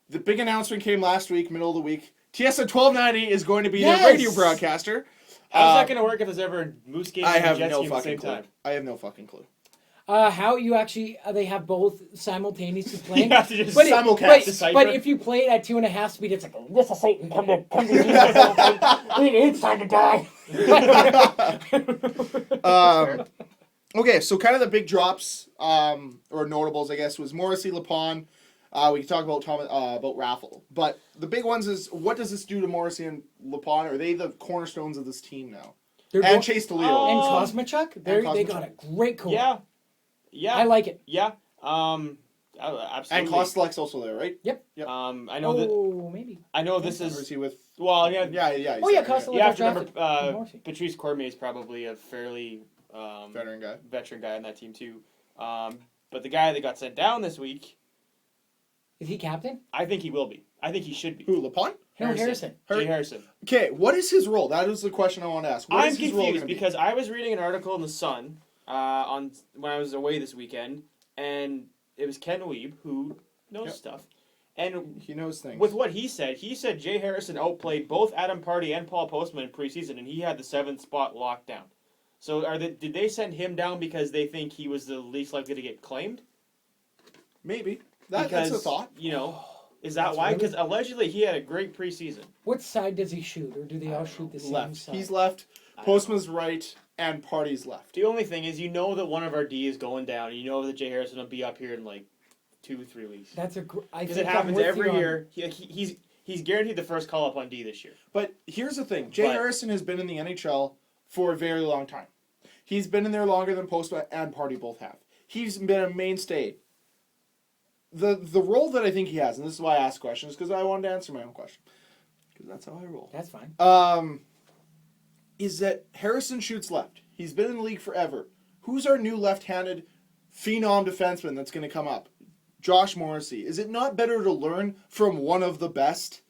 Speaker 1: The big announcement came last week, middle of the week. TSN 1290 is going to be
Speaker 2: Yes!
Speaker 1: the radio broadcaster.
Speaker 3: how's that going to work if there's ever a Moose game
Speaker 1: I
Speaker 3: and a
Speaker 1: have
Speaker 3: Jets
Speaker 1: no
Speaker 3: game at the same
Speaker 1: fucking clue.
Speaker 3: time?
Speaker 1: I have no fucking clue.
Speaker 2: How you actually they have both simultaneously playing.
Speaker 3: You have to just
Speaker 2: But,
Speaker 1: simulcast,
Speaker 3: decipher.
Speaker 2: but if you play it at 2.5 speed, it's like this is Satan. Come to it's time to die.
Speaker 1: Okay, so kind of the big drops, or notables, I guess, was Morrissey, Lapon. We can talk about Raffle, but the big ones is what does this do to Morrissey and Lapon? Are they the cornerstones of this team now?
Speaker 2: They're
Speaker 1: And
Speaker 2: both-
Speaker 1: Chase DeLeo.
Speaker 2: and
Speaker 3: Oh.
Speaker 2: Cosmichuk, they got a great core.
Speaker 3: Yeah,
Speaker 2: I like it.
Speaker 3: Yeah.
Speaker 1: And
Speaker 3: Absolutely.
Speaker 1: Kostelek's also there, right? Yep.
Speaker 3: I know that.
Speaker 2: Oh, maybe.
Speaker 3: I know this
Speaker 1: Or is
Speaker 3: is.
Speaker 1: he with?
Speaker 3: Well, yeah.
Speaker 1: Yeah.
Speaker 2: Oh yeah,
Speaker 1: he's
Speaker 2: Kostelek
Speaker 3: You have
Speaker 2: got
Speaker 3: to remember,
Speaker 2: drafted. Morrissey.
Speaker 3: Patrice Cormier is probably a fairly
Speaker 1: veteran guy.
Speaker 3: on that team too. But the guy that got sent down this week,
Speaker 2: Is he captain?
Speaker 3: I think he will be. I think he should be.
Speaker 1: Who, Lapon?
Speaker 2: No, Harrison.
Speaker 3: Jay Harrison.
Speaker 1: Okay, what is his role? That is the question I want to ask. What
Speaker 3: I'm
Speaker 1: is his role
Speaker 3: confused
Speaker 1: gonna be?
Speaker 3: because I was reading an article in the Sun on when I was away this weekend, and it was Ken Weeb who knows
Speaker 1: Yep.
Speaker 3: stuff, and
Speaker 1: He knows things.
Speaker 3: with what he said Jay Harrison outplayed both Adam Party and Paul Postman in preseason, and he had the 7th spot locked down. So did they send him down because they think he was the least likely to get claimed?
Speaker 1: Maybe. That's a thought.
Speaker 3: You know, is that
Speaker 2: That's
Speaker 3: why?
Speaker 2: really-
Speaker 3: Because allegedly he had a great preseason.
Speaker 2: What side does he shoot, or do they
Speaker 3: I
Speaker 2: all
Speaker 3: don't
Speaker 2: shoot the same
Speaker 1: Left.
Speaker 2: side?
Speaker 1: He's left.
Speaker 3: I don't
Speaker 1: Postman's right, and Party's left.
Speaker 3: The only thing is, you know that one of our D is going down. You know that Jay Harrison will be up here in like 2-3 weeks.
Speaker 2: That's I
Speaker 3: Because
Speaker 2: think
Speaker 3: it
Speaker 2: I'm
Speaker 3: happens
Speaker 2: with
Speaker 3: every
Speaker 2: you on-
Speaker 3: year. He's guaranteed the first call up on D this year.
Speaker 1: But here's the thing: Jay
Speaker 3: But-
Speaker 1: Harrison has been in the NHL for a very long time. He's been in there longer than Postman and Party both have. He's been a mainstay. The role that I think he has, and this is why I ask questions, because I wanted to answer my own question, because that's how I roll.
Speaker 2: That's fine.
Speaker 1: Is that Harrison shoots left? He's been in the league forever. Who's our new left-handed phenom defenseman that's going to come up? Josh Morrissey. Is it not better to learn from one of the best?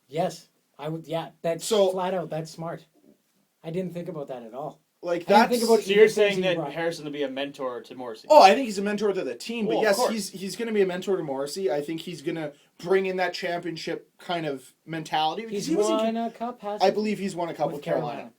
Speaker 2: Yes, I would. Yeah, that's
Speaker 1: So-
Speaker 2: flat out. That's smart. I didn't think about that at all.
Speaker 1: Like
Speaker 2: I didn't
Speaker 1: that's.
Speaker 2: think about
Speaker 3: So you're
Speaker 2: either
Speaker 3: saying
Speaker 2: things
Speaker 3: that
Speaker 2: he brought.
Speaker 3: Harrison will be a mentor to Morrissey?
Speaker 1: Oh, I think he's a mentor to the team, but
Speaker 3: Well, of
Speaker 1: yes,
Speaker 3: course.
Speaker 1: he's going to be a mentor to Morrissey. I think he's going to bring in that championship kind of mentality. Because
Speaker 2: He's
Speaker 1: he was in,
Speaker 2: won a cup, has
Speaker 1: I believe he's won a couple
Speaker 2: with
Speaker 1: with Carolina.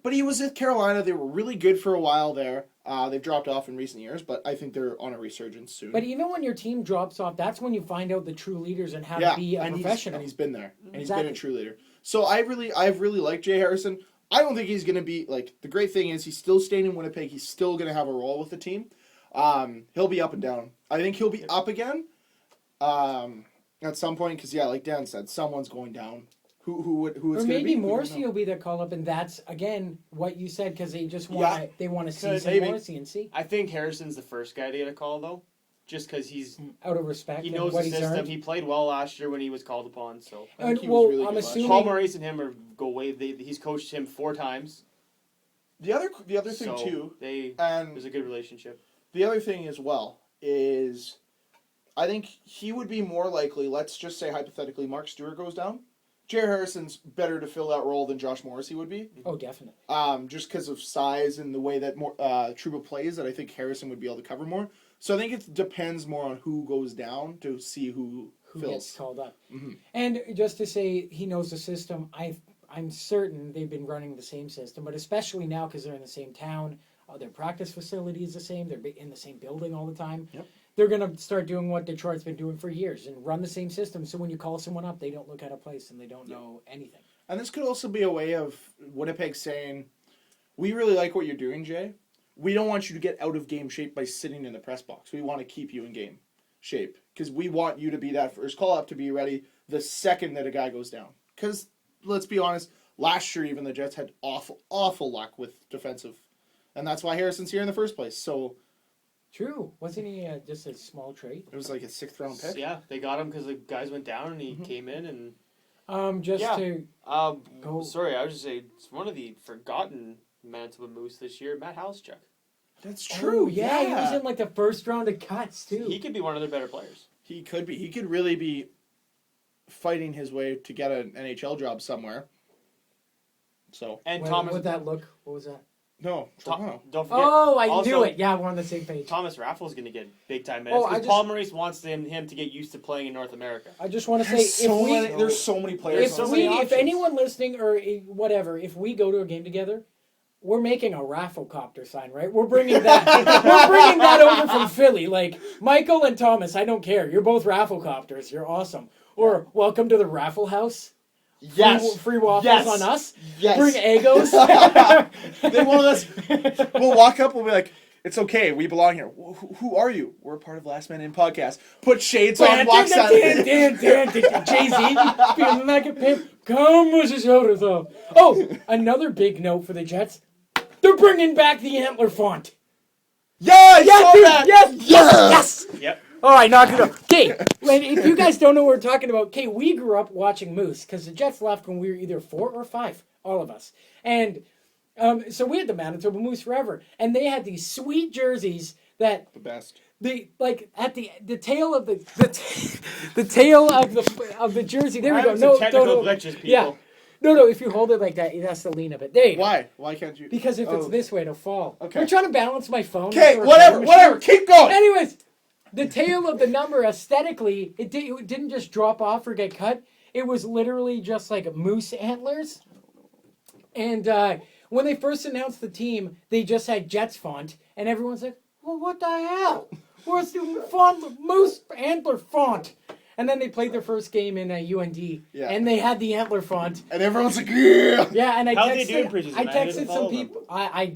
Speaker 1: But he was with Carolina. They were really good for a while there. They've dropped off in recent years, but I think they're on a resurgence soon.
Speaker 2: But even when your team drops off, that's when you find out the true leaders and how
Speaker 1: yeah,
Speaker 2: to be a
Speaker 1: and
Speaker 2: professional.
Speaker 1: he's been there. And he's
Speaker 2: Exactly.
Speaker 1: been a true leader. So I've really liked Jay Harrison. I don't think he's going to be, like, the great thing is he's still staying in Winnipeg. He's still going to have a role with the team. He'll be up and down. I think he'll be up again at some point because, yeah, like Dan said, someone's going down. Who it's
Speaker 2: Or
Speaker 1: going to be?
Speaker 2: maybe
Speaker 1: we don't
Speaker 2: Morrissey
Speaker 1: know.
Speaker 2: will be the call up, and that's again what you said because they just want they want to see
Speaker 3: Could,
Speaker 2: some
Speaker 3: maybe.
Speaker 2: Morrissey and see
Speaker 3: I think Harrison's the first guy to get a call though, just because
Speaker 2: out of respect
Speaker 3: he
Speaker 2: and
Speaker 3: knows
Speaker 2: what
Speaker 3: the
Speaker 2: he's
Speaker 3: system.
Speaker 2: earned.
Speaker 3: He played well last year when he was called upon. So
Speaker 1: I think he
Speaker 2: well,
Speaker 1: was really
Speaker 2: I'm
Speaker 1: good last
Speaker 2: assuming
Speaker 3: Paul Maurice and him go way. He's coached him 4 times.
Speaker 1: The other thing,
Speaker 3: So
Speaker 1: too,
Speaker 3: there's
Speaker 1: and
Speaker 3: a good relationship.
Speaker 1: the other thing as well is I think he would be more likely, let's just say hypothetically, Mark Stewart goes down. Jay Harrison's better to fill that role than Josh Morrissey would be.
Speaker 2: Oh, definitely.
Speaker 1: Just because of size and the way that Trouba plays, that I think Harrison would be able to cover more. So I think it depends more on who goes down to see who
Speaker 2: Gets
Speaker 1: fills.
Speaker 2: called up.
Speaker 1: Mhm.
Speaker 2: And just to say he knows the system, I'm certain they've been running the same system, but especially now because they're in the same town, their practice facility is the same, they're in the same building all the time.
Speaker 1: Yep.
Speaker 2: They're going to start doing what Detroit's been doing for years and run the same system, so when you call someone up, they don't look out of place and they don't know anything.
Speaker 1: And this could also be a way of Winnipeg saying, we really like what you're doing, Jay. We don't want you to get out of game shape by sitting in the press box. We want to keep you in game shape because we want you to be that first call up to be ready the second that a guy goes down. Because let's be honest, last year even the Jets had awful luck with defensive, and that's why Harrison's here in the first place. So
Speaker 2: True. Wasn't he just a small trade?
Speaker 1: It was like a 6th round pick.
Speaker 3: Yeah, they got him because the guys went down and he came in and.
Speaker 2: Just
Speaker 3: Yeah.
Speaker 2: to go.
Speaker 3: Sorry, I was just saying it's one of the forgotten Manitoba Moose this year, Matt Halschuk.
Speaker 1: That's true.
Speaker 2: Oh, yeah, he was in like the first round of cuts too.
Speaker 3: He could be one of their better players.
Speaker 1: He could be. He could really be fighting his way to get an NHL job somewhere. So.
Speaker 3: And
Speaker 2: What
Speaker 3: Thomas.
Speaker 2: would that look? What was that?
Speaker 1: No. Toronto.
Speaker 3: Don't forget.
Speaker 2: Oh, I
Speaker 3: also,
Speaker 2: knew it. Yeah, we're on the same page.
Speaker 3: Thomas Raffl's going to get big time minutes
Speaker 2: Oh, I
Speaker 3: because Paul Maurice wants him to get used to playing in North America.
Speaker 2: I just want to say,
Speaker 1: There's so many players.
Speaker 2: if
Speaker 3: so many
Speaker 2: if
Speaker 3: options.
Speaker 2: anyone listening or whatever, if we go to a game together, we're making a rafflecopter sign, right? We're bringing that. We're bringing that over from Philly. Like Michael and Thomas, I don't care. You're both rafflecopters. You're awesome. Or welcome to the Raffle House.
Speaker 1: Yes.
Speaker 2: Free waffles
Speaker 1: Yes.
Speaker 2: on us.
Speaker 1: Yes.
Speaker 2: Bring egos.
Speaker 1: They won't let us. We'll walk up. We'll be like, "It's okay. We belong here." Who are you? We're part of Last Man In podcast. Put shades on. Walks out.
Speaker 2: Jay-Z feeling like a pimp. Come with his shoulders off. Oh, another big note for the Jets. They're bringing back the antler font.
Speaker 1: Yes.
Speaker 2: Yes, dude, yes.
Speaker 3: Yep.
Speaker 2: All right, knock it up. Okay, if you guys don't know what we're talking about, okay, we grew up watching Moose because the Jets left when we were either 4 or 5, all of us. And so we had the Manitoba Moose forever. And they had these sweet jerseys that
Speaker 1: The best.
Speaker 2: they like at the tail of the tail of the jersey. There we go.
Speaker 3: Having some
Speaker 2: No,
Speaker 3: technical glitches, people.
Speaker 2: Yeah. No, if you hold it like that, it has to lean a bit. There you go.
Speaker 1: Why? Why can't you?
Speaker 2: Because if it's this way, it'll fall.
Speaker 1: Okay.
Speaker 2: We're trying to balance my phone.
Speaker 1: Okay.
Speaker 2: Or
Speaker 1: Whatever.
Speaker 2: phone
Speaker 1: Whatever.
Speaker 2: machine.
Speaker 1: Keep going.
Speaker 2: Anyways, the tail of the number aesthetically, it didn't just drop off or get cut. It was literally just like moose antlers. And when they first announced the team, they just had Jets font, and everyone's like, "Well, what the hell? Where's the font? Moose antler font?" And then they played their first game in UND,
Speaker 1: Yeah.
Speaker 2: and they had the antler font.
Speaker 1: And everyone's like, "Yeah."
Speaker 2: Yeah, and I
Speaker 3: How'd they do in
Speaker 2: texted,
Speaker 3: preseason,
Speaker 2: I
Speaker 3: man? I didn't
Speaker 2: texted some
Speaker 3: follow them.
Speaker 2: people.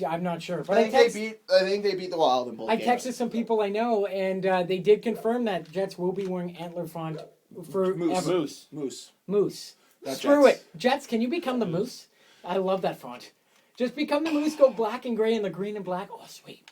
Speaker 2: I'm not sure, but
Speaker 1: I think they beat the Wild in both
Speaker 2: I
Speaker 1: games.
Speaker 2: texted some people I know, and they did confirm that Jets will be wearing antler font for
Speaker 1: Moose.
Speaker 2: ever.
Speaker 1: Moose.
Speaker 2: Moose.
Speaker 1: Not
Speaker 2: Screw
Speaker 1: Jets.
Speaker 2: it. Jets, can you become the Moose? I love that font. Just become the Moose, go black and gray and the green and black. Oh, sweet.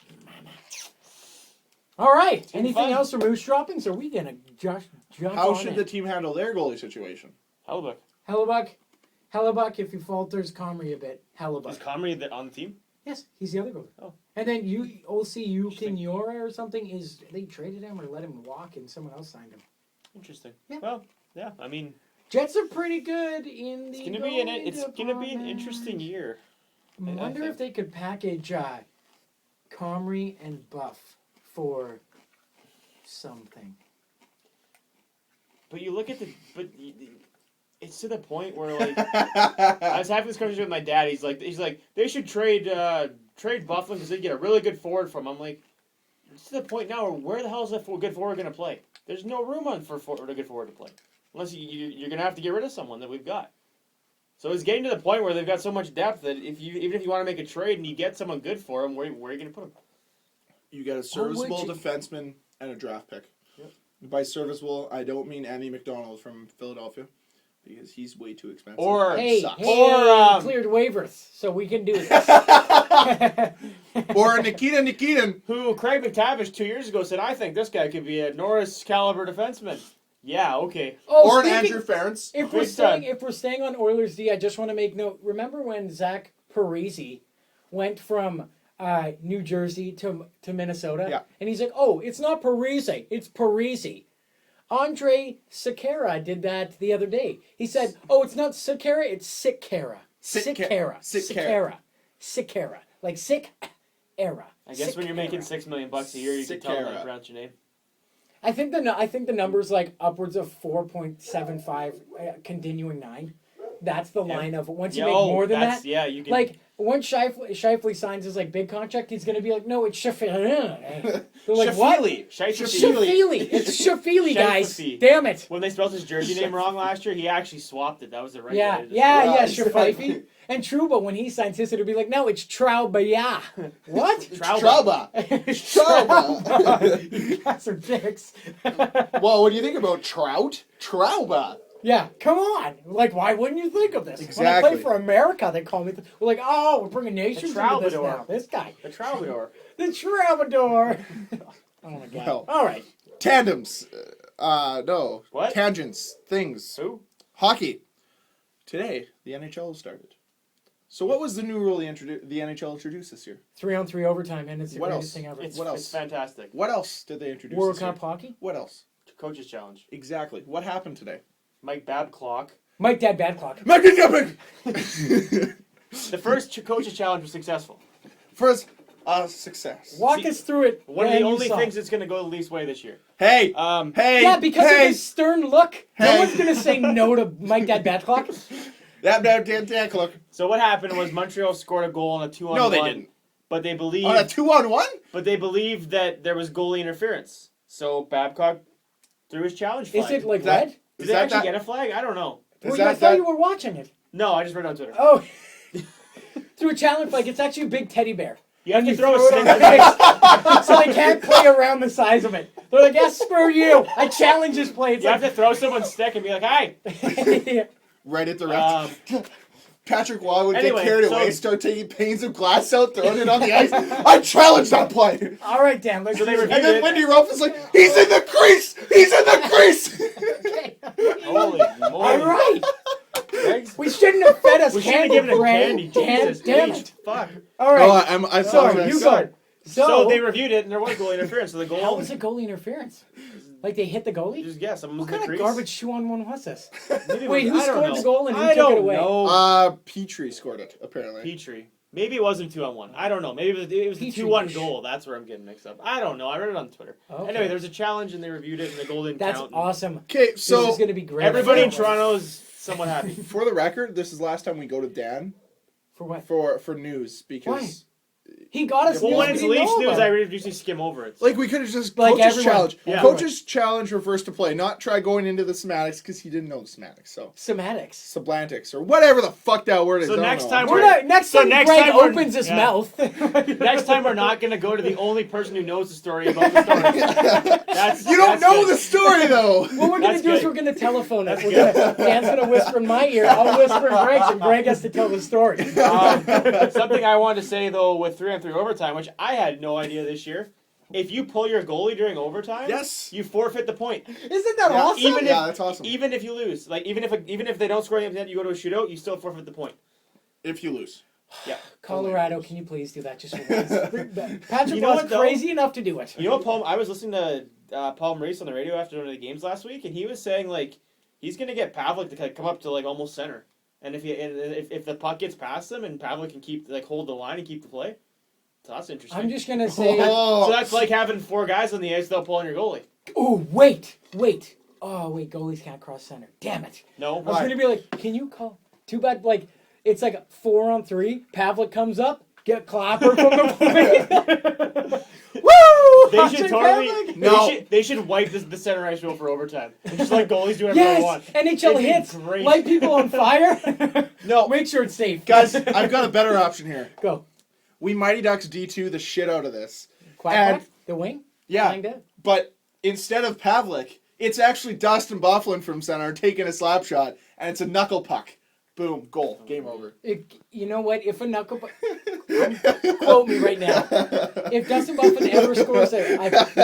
Speaker 2: All right. Anything
Speaker 3: fun.
Speaker 2: else for Moose droppings? Or are we going to just jump
Speaker 1: How
Speaker 2: on
Speaker 1: should
Speaker 2: it?
Speaker 1: the team handle their goalie situation?
Speaker 3: Hellebuck.
Speaker 2: Hellebuck, if he falters Comrie a bit.
Speaker 3: Is
Speaker 2: Hellebuck.
Speaker 3: Comrie on the team?
Speaker 2: Yes, he's the other goalie.
Speaker 3: Oh.
Speaker 2: And then OC Ukinyora or something, they traded him or let him walk and someone else signed him.
Speaker 3: Interesting.
Speaker 2: Yeah.
Speaker 3: Well, yeah. I mean,
Speaker 2: Jets are pretty good in the.
Speaker 3: it's gonna be an interesting year.
Speaker 2: I wonder if they could package Comrie and Buff for something.
Speaker 3: But you look at it's to the point where like I was having this conversation with my dad. He's like they should trade Bufflin because they get a really good forward from him. I'm like, it's to the point now where the hell is that good forward going to play? There's no room a good forward to play unless you're going to have to get rid of someone that we've got. So it's getting to the point where they've got so much depth that even if you want to make a trade and you get someone good for him, where are you going to put him?
Speaker 1: You get a serviceable defenseman and a draft pick.
Speaker 3: Yep.
Speaker 1: By serviceable, I don't mean Andy McDonald from Philadelphia, because he's way too expensive.
Speaker 3: Or
Speaker 2: Hey,
Speaker 1: sucks.
Speaker 2: cleared waivers, so we can do this.
Speaker 1: Or Nikita Nikitin.
Speaker 3: Who Craig McTavish 2 years ago said, I think this guy could be a Norris caliber defenseman. Yeah, okay.
Speaker 1: Or an
Speaker 2: speaking-
Speaker 1: Andrew Ferentz.
Speaker 2: If we're staying on Oilers D, I just want to make note. Remember when Zach Parise went from New Jersey to Minnesota?
Speaker 1: Yeah.
Speaker 2: And he's like, "Oh, it's not Parise, it's Parise." Andre Sekera did that the other day. He said, "Oh, it's not Sekera, it's Sikera. Sikera. Like sick era."
Speaker 3: I guess when you're making $6 million a year, you can tell them
Speaker 1: Sikera.
Speaker 3: to pronounce your name.
Speaker 2: I think the number's like upwards of 4.75, continuing 9. That's the line of once you make more than that.
Speaker 3: Yeah, you can.
Speaker 2: Like once Shifley signs his like big contract, he's gonna be like, "No, it's Shifley." They're like, "What?" Shifley. It's Shifley, guys.
Speaker 3: Shifley.
Speaker 2: Damn it.
Speaker 3: When they spelled his jersey name wrong last year, he actually swapped it. That was the right
Speaker 2: Yeah,
Speaker 3: way to
Speaker 2: yeah,
Speaker 3: spell it.
Speaker 2: Shifley. And Trouba, when he signs his, it'll be like, "No, it's Traubaya." What?
Speaker 1: Trouba. Trouba.
Speaker 2: You guys are dicks.
Speaker 1: Well, what do you think about Trout? Trouba.
Speaker 2: Yeah, come on. Like, why wouldn't you think of this? When I
Speaker 1: Exactly.
Speaker 2: play for America, they call me. We're like, oh, we're bringing nations into this
Speaker 3: troubadour.
Speaker 2: now. This guy,
Speaker 3: The Troubadour.
Speaker 2: the troubadour. Oh my god.
Speaker 1: Well.
Speaker 2: All right.
Speaker 1: Tandems. No.
Speaker 3: What?
Speaker 1: Tangents. Things.
Speaker 3: Who?
Speaker 1: Hockey. Today, the NHL started. So what was the new rule the NHL introduced this year?
Speaker 2: 3-on-3 overtime, and it's the
Speaker 1: What
Speaker 2: greatest
Speaker 1: else?
Speaker 2: thing ever.
Speaker 3: It's,
Speaker 1: What else?
Speaker 3: it's fantastic.
Speaker 1: What else did they introduce
Speaker 2: World
Speaker 1: this year?
Speaker 2: Cup hockey.
Speaker 1: What else?
Speaker 3: Coaches Challenge.
Speaker 1: Exactly. What happened today?
Speaker 3: Mike Babcock.
Speaker 2: Mike Dad Bad Clock.
Speaker 3: The first Coaches Challenge was successful.
Speaker 1: First, success.
Speaker 2: Walk
Speaker 3: See,
Speaker 2: us through it.
Speaker 3: One of
Speaker 2: when
Speaker 3: the
Speaker 2: you
Speaker 3: only
Speaker 2: saw
Speaker 3: things
Speaker 2: it.
Speaker 3: that's going to go the least way this year.
Speaker 1: Hey, hey,
Speaker 2: Yeah, because
Speaker 1: hey,
Speaker 2: of his stern look.
Speaker 1: Hey.
Speaker 2: No one's gonna say no to Mike Dad Bad Clock.
Speaker 1: that look.
Speaker 3: So what happened was Montreal scored a goal on a 2-on-1.
Speaker 1: No, they didn't.
Speaker 3: But they believed
Speaker 1: On a 2-on-1?
Speaker 3: But they believed that there was goalie interference. So Babcock threw his challenge flag.
Speaker 2: Is it like
Speaker 1: That-
Speaker 2: red?
Speaker 3: Did
Speaker 1: Is
Speaker 3: they
Speaker 1: that
Speaker 3: actually
Speaker 1: that-
Speaker 3: get a flag? I don't know.
Speaker 1: Is
Speaker 2: Well,
Speaker 1: that
Speaker 2: I thought
Speaker 1: that-
Speaker 2: you were watching it.
Speaker 3: No, I just read it on Twitter.
Speaker 2: Oh. Through a challenge flag, it's actually a big teddy bear.
Speaker 3: You have
Speaker 2: And
Speaker 3: to
Speaker 2: you
Speaker 3: throw a
Speaker 2: throw it
Speaker 3: stick.
Speaker 2: on the face. So they can't play around the size of it. They're like, yeah, screw you. I challenge this play. It's
Speaker 3: You have
Speaker 2: like,
Speaker 3: to throw someone's stick and be like, "Hi."
Speaker 1: Right at the ref. Patrick Waugh would
Speaker 3: Anyway,
Speaker 1: get carried
Speaker 3: so-
Speaker 1: away, start taking panes of glass out, throwing it on the ice. I challenge that play.
Speaker 2: all right, Dan. Let's
Speaker 3: So they
Speaker 2: do
Speaker 3: were-
Speaker 2: it.
Speaker 1: And then Wendy Ruff is like, he's in the crease! He's in the crease!
Speaker 2: Okay.
Speaker 3: Holy
Speaker 2: All
Speaker 3: moly.
Speaker 2: right.
Speaker 3: Eggs?
Speaker 2: We shouldn't have fed us
Speaker 3: We should have
Speaker 2: candy,
Speaker 3: given him
Speaker 2: Greg.
Speaker 3: candy.
Speaker 2: Dan,
Speaker 3: Jesus
Speaker 2: damn
Speaker 3: H.
Speaker 2: it.
Speaker 3: Fuck.
Speaker 2: All right.
Speaker 1: I
Speaker 2: Sorry,
Speaker 1: apologize.
Speaker 2: you go.
Speaker 3: So they reviewed it and there was goalie interference. So the goal.
Speaker 2: How was it goalie interference? Like they hit the goalie?
Speaker 3: Just guess. Someone was
Speaker 2: What
Speaker 3: in the
Speaker 2: kind of
Speaker 3: crease.
Speaker 2: garbage 2-on-1 was this?
Speaker 3: Maybe it
Speaker 2: Wait,
Speaker 3: was-
Speaker 2: who
Speaker 3: I don't
Speaker 2: scored
Speaker 3: know.
Speaker 2: the goal and who
Speaker 3: I
Speaker 2: took
Speaker 3: don't
Speaker 2: it away?
Speaker 3: know.
Speaker 1: Petrie scored it, apparently.
Speaker 3: Petrie. Maybe it wasn't 2-on-1. I don't know. Maybe it was the
Speaker 2: Petrie
Speaker 3: 2-1
Speaker 2: dish.
Speaker 3: goal. That's where I'm getting mixed up. I don't know. I read it on Twitter.
Speaker 2: Okay.
Speaker 3: Anyway, there was a challenge and they reviewed it and the goal didn't
Speaker 2: That's
Speaker 3: count.
Speaker 2: awesome.
Speaker 1: Okay,
Speaker 2: This
Speaker 1: so
Speaker 2: is going to be great.
Speaker 3: Everybody in Toronto is somewhat happy.
Speaker 1: for the record, this is the last time we go to Dan
Speaker 2: For what?
Speaker 1: for news because
Speaker 2: Why? He got us
Speaker 3: Well,
Speaker 2: news
Speaker 3: when
Speaker 2: we
Speaker 3: it's
Speaker 2: didn't
Speaker 3: Leafs
Speaker 2: know
Speaker 3: news,
Speaker 2: about.
Speaker 3: I usually skim over it.
Speaker 1: like we could have just
Speaker 2: Like
Speaker 1: coaches
Speaker 2: everyone.
Speaker 1: challenge.
Speaker 3: Yeah.
Speaker 1: Coaches challenge reverse to play, not try going into the semantics because he didn't know the semantics. So
Speaker 2: Semantics.
Speaker 1: sublantics or whatever the fuck that word is.
Speaker 3: So
Speaker 1: I don't
Speaker 3: next
Speaker 1: know.
Speaker 3: time
Speaker 2: We're not, next
Speaker 3: So
Speaker 2: time
Speaker 3: next
Speaker 2: Greg
Speaker 3: time we're-
Speaker 2: opens his
Speaker 3: yeah.
Speaker 2: mouth.
Speaker 3: Next time we're not going to go to the only person who knows the story about the story. That's,
Speaker 1: You don't
Speaker 3: that's
Speaker 1: know
Speaker 3: good.
Speaker 1: the story though.
Speaker 2: What we're going to
Speaker 3: That's
Speaker 2: do is
Speaker 3: good.
Speaker 2: we're going to telephone it. Dan's going to whisper in my ear. I'll whisper in Greg's, and Greg has to tell the story.
Speaker 3: Something I wanted to say though with 3-on-3 overtime, which I had no idea this year. If you pull your goalie during overtime,
Speaker 1: Yes.
Speaker 3: you forfeit the point.
Speaker 2: Isn't that
Speaker 1: Yeah,
Speaker 2: awesome?
Speaker 3: Even
Speaker 1: Yeah,
Speaker 3: if
Speaker 1: that's awesome.
Speaker 3: even if you lose, like even if they don't score any net, you go to a shootout, you still forfeit the point.
Speaker 1: If you lose.
Speaker 3: Yeah.
Speaker 2: Colorado, can you please do that just for once? Patrick
Speaker 3: You know
Speaker 2: was
Speaker 3: what, though?
Speaker 2: crazy enough to do it.
Speaker 3: You know, Paul. I was listening to Paul Maurice on the radio after one of the games last week, and he was saying like he's gonna get Pavlik to come up to like almost center, and if the puck gets past him and Pavlik can keep hold the line and keep the play, so that's interesting.
Speaker 2: I'm just going to say...
Speaker 1: Oh.
Speaker 3: So that's like having 4 guys on the ice without pulling your goalie.
Speaker 2: Oh, wait. Oh, wait, goalies can't cross center. Damn it.
Speaker 3: No,
Speaker 2: I was going to be like, can you call... Too bad, like, it's like a 4-on-3. Pavlik comes up, get Clapper from the point. Woo!
Speaker 3: They should
Speaker 2: Hudson
Speaker 3: totally.
Speaker 2: Pavlik.
Speaker 1: No.
Speaker 3: They should wipe the center ice rule for overtime. And just let goalies do whatever they
Speaker 2: Yes,
Speaker 3: want.
Speaker 2: NHL
Speaker 3: It'd be
Speaker 2: hits.
Speaker 3: great.
Speaker 2: Light people on fire.
Speaker 1: No.
Speaker 2: Make sure it's safe.
Speaker 1: Guys, I've got a better option here.
Speaker 2: Go.
Speaker 1: We Mighty Ducks D2 the shit out of this.
Speaker 2: Quack,
Speaker 1: And-
Speaker 2: quack. The wing?
Speaker 1: Yeah.
Speaker 2: Lying dead.
Speaker 1: But instead of Pavlik, it's actually Dustin Bufflin from center taking a slap shot, and it's a knuckle puck. Boom, goal, game over.
Speaker 2: You know what? If a knuckle... Quote me right now. If Dustin Bufflin ever scores a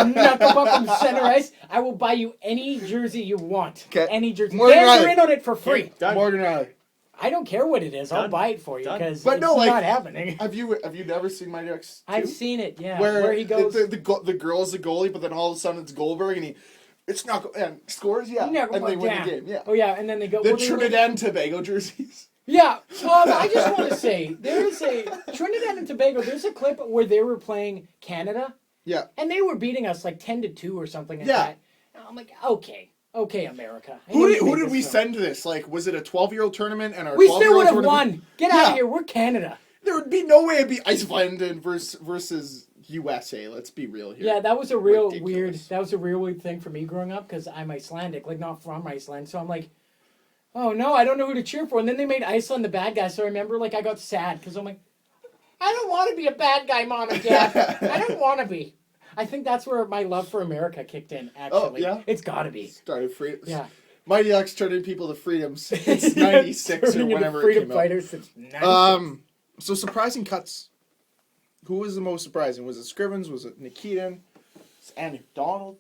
Speaker 2: knuckle puck from center ice, I will buy you any jersey you want.
Speaker 1: 'Kay.
Speaker 2: Any jersey.
Speaker 1: Morgan
Speaker 2: Dan's
Speaker 1: Riley.
Speaker 2: are in on it for free.
Speaker 3: Done.
Speaker 1: Morgan Riley.
Speaker 2: I don't care what it is. I'll
Speaker 3: Done.
Speaker 2: buy it for you
Speaker 3: Done.
Speaker 2: because
Speaker 1: But
Speaker 2: it's
Speaker 1: no, like-
Speaker 2: not happening.
Speaker 1: Have you never seen Mighty Ducks 2?
Speaker 2: I've seen it, yeah.
Speaker 1: Where,
Speaker 2: Where he goes...
Speaker 1: the girl's the goalie, but then all of a sudden it's Goldberg, and it's not and scores, yeah,
Speaker 2: Never
Speaker 1: and they
Speaker 2: went
Speaker 1: win
Speaker 2: down.
Speaker 1: the game, yeah.
Speaker 2: Oh, yeah, and then they go...
Speaker 1: The
Speaker 2: well, they win-
Speaker 1: Trinidad and Tobago jerseys.
Speaker 2: Yeah, I just want to say, there is a... Trinidad and Tobago, there's a clip where they were playing Canada,
Speaker 1: Yeah.
Speaker 2: and they were beating us like 10-2 or something like
Speaker 1: Yeah.
Speaker 2: that. And I'm like, okay, America. I know
Speaker 1: Who
Speaker 2: you
Speaker 1: did
Speaker 2: made this
Speaker 1: we
Speaker 2: film.
Speaker 1: send to this? Like, was it a 12-year-old tournament and our
Speaker 2: We
Speaker 1: 12-year-olds
Speaker 2: still would have
Speaker 1: would've
Speaker 2: won. Get out
Speaker 1: Yeah.
Speaker 2: of here. We're Canada.
Speaker 1: There would be no way it'd be Iceland and versus USA. Let's be real here.
Speaker 2: Yeah, that was a real
Speaker 1: Ridiculous.
Speaker 2: weird. That was a real weird thing for me growing up because I'm Icelandic, like not from Iceland. So I'm like, oh no, I don't know who to cheer for. And then they made Iceland the bad guy. So I remember, like, I got sad because I'm like, I don't want to be a bad guy, Mom and Dad. I don't want to be. I think that's where my love for America kicked in. Actually,
Speaker 1: yeah?
Speaker 2: it's got to be.
Speaker 1: Started free.
Speaker 2: Yeah.
Speaker 1: Mighty Ducks turning people to freedoms since 96 or
Speaker 2: Turning into
Speaker 1: whenever it
Speaker 2: freedom
Speaker 1: came out.
Speaker 2: fighters since 96.
Speaker 1: So surprising cuts. Who was the most surprising? Was it Scrivens? Was it Nikitin? Was it Andy McDonald?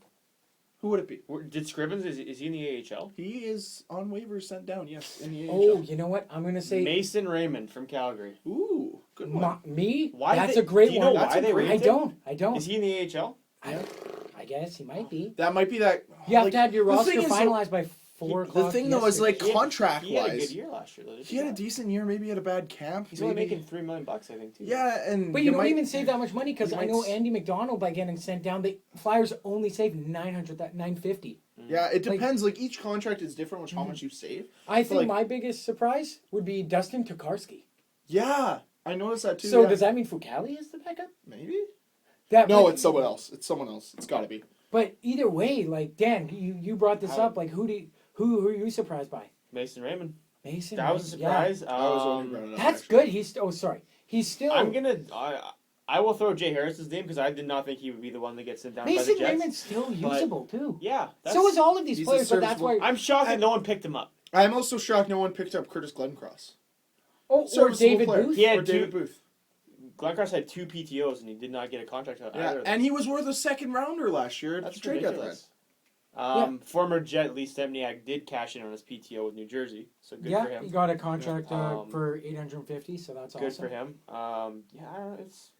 Speaker 1: Who would it be?
Speaker 3: Did Scrivens, is he in the AHL?
Speaker 1: He is on waivers sent down, yes, in the
Speaker 2: Oh,
Speaker 1: AHL.
Speaker 2: you know what? I'm gonna say
Speaker 3: Mason Raymond from Calgary.
Speaker 1: Ooh, good one.
Speaker 2: me.
Speaker 3: Why
Speaker 2: That's
Speaker 3: they-
Speaker 2: a great
Speaker 3: do you
Speaker 2: one.
Speaker 3: know
Speaker 1: That's
Speaker 3: why
Speaker 1: a
Speaker 3: they
Speaker 1: great-
Speaker 3: waived
Speaker 2: I
Speaker 3: him?
Speaker 2: don't.
Speaker 3: Is he in the AHL?
Speaker 2: I guess he might be.
Speaker 1: That might be that.
Speaker 2: You have
Speaker 1: like,
Speaker 2: to have your
Speaker 1: the
Speaker 2: roster
Speaker 1: thing is,
Speaker 2: finalized by 4 o'clock.
Speaker 1: The thing though is like
Speaker 3: He had-
Speaker 1: contract
Speaker 3: He had a
Speaker 1: wise,
Speaker 3: good year last year, though. didn't
Speaker 1: he had a
Speaker 3: not?
Speaker 1: decent year. Maybe he had a bad camp.
Speaker 3: He's only
Speaker 1: maybe.
Speaker 3: making $3 million, I think, too.
Speaker 1: Yeah, and
Speaker 2: But you don't even save that much money because
Speaker 1: you
Speaker 2: I
Speaker 1: might
Speaker 2: know
Speaker 1: s-
Speaker 2: Andy McDonald by getting sent down. The Flyers only saved $950.
Speaker 1: Yeah, it depends. Like each contract is different, which how much you save.
Speaker 2: I think
Speaker 1: like-
Speaker 2: my biggest surprise would be Dustin Tokarski.
Speaker 1: Yeah, I noticed that too.
Speaker 2: So
Speaker 1: yeah.
Speaker 2: does that mean Fucali is the backup?
Speaker 1: Maybe?
Speaker 2: That
Speaker 1: No,
Speaker 2: might-
Speaker 1: it's someone else. It's someone else. It's got to be.
Speaker 2: But either way, like Dan, you brought this
Speaker 3: How-
Speaker 2: up. Like who are you surprised by?
Speaker 3: Mason Raymond.
Speaker 2: Mason.
Speaker 3: That was a
Speaker 2: yeah.
Speaker 3: surprise.
Speaker 1: I was only brought it up,
Speaker 2: That's
Speaker 1: actually.
Speaker 2: good. He's still.
Speaker 3: I'm gonna. I will throw Jay Harris's name because I did not think he would be the one that gets sent down by the
Speaker 2: Mason
Speaker 3: Jets.
Speaker 2: Raymond's still usable too.
Speaker 3: Yeah.
Speaker 2: So is all of these
Speaker 1: he's a
Speaker 2: players, but that's why.
Speaker 1: serviceable-
Speaker 3: I'm shocked that no one picked him up.
Speaker 1: I'm also shocked no one picked up Curtis Glencross.
Speaker 2: Or
Speaker 1: Serviceable
Speaker 2: David
Speaker 1: player.
Speaker 2: Booth.
Speaker 3: He had
Speaker 1: Or David Booth.
Speaker 3: Glencross had 2 PTOs and he did not get a contract out
Speaker 1: Yeah,
Speaker 3: either. of them.
Speaker 1: and he was worth a second rounder last year at
Speaker 3: That's
Speaker 1: the trade deadline.
Speaker 3: ridiculous. Former Jet Lee Stempniak did cash in on his PTO with New Jersey, so good for
Speaker 2: Yeah, he
Speaker 3: him.
Speaker 2: got a contract
Speaker 3: Yeah.
Speaker 2: for $850, so that's
Speaker 3: Good
Speaker 2: awesome.
Speaker 3: for him. I don't know. It's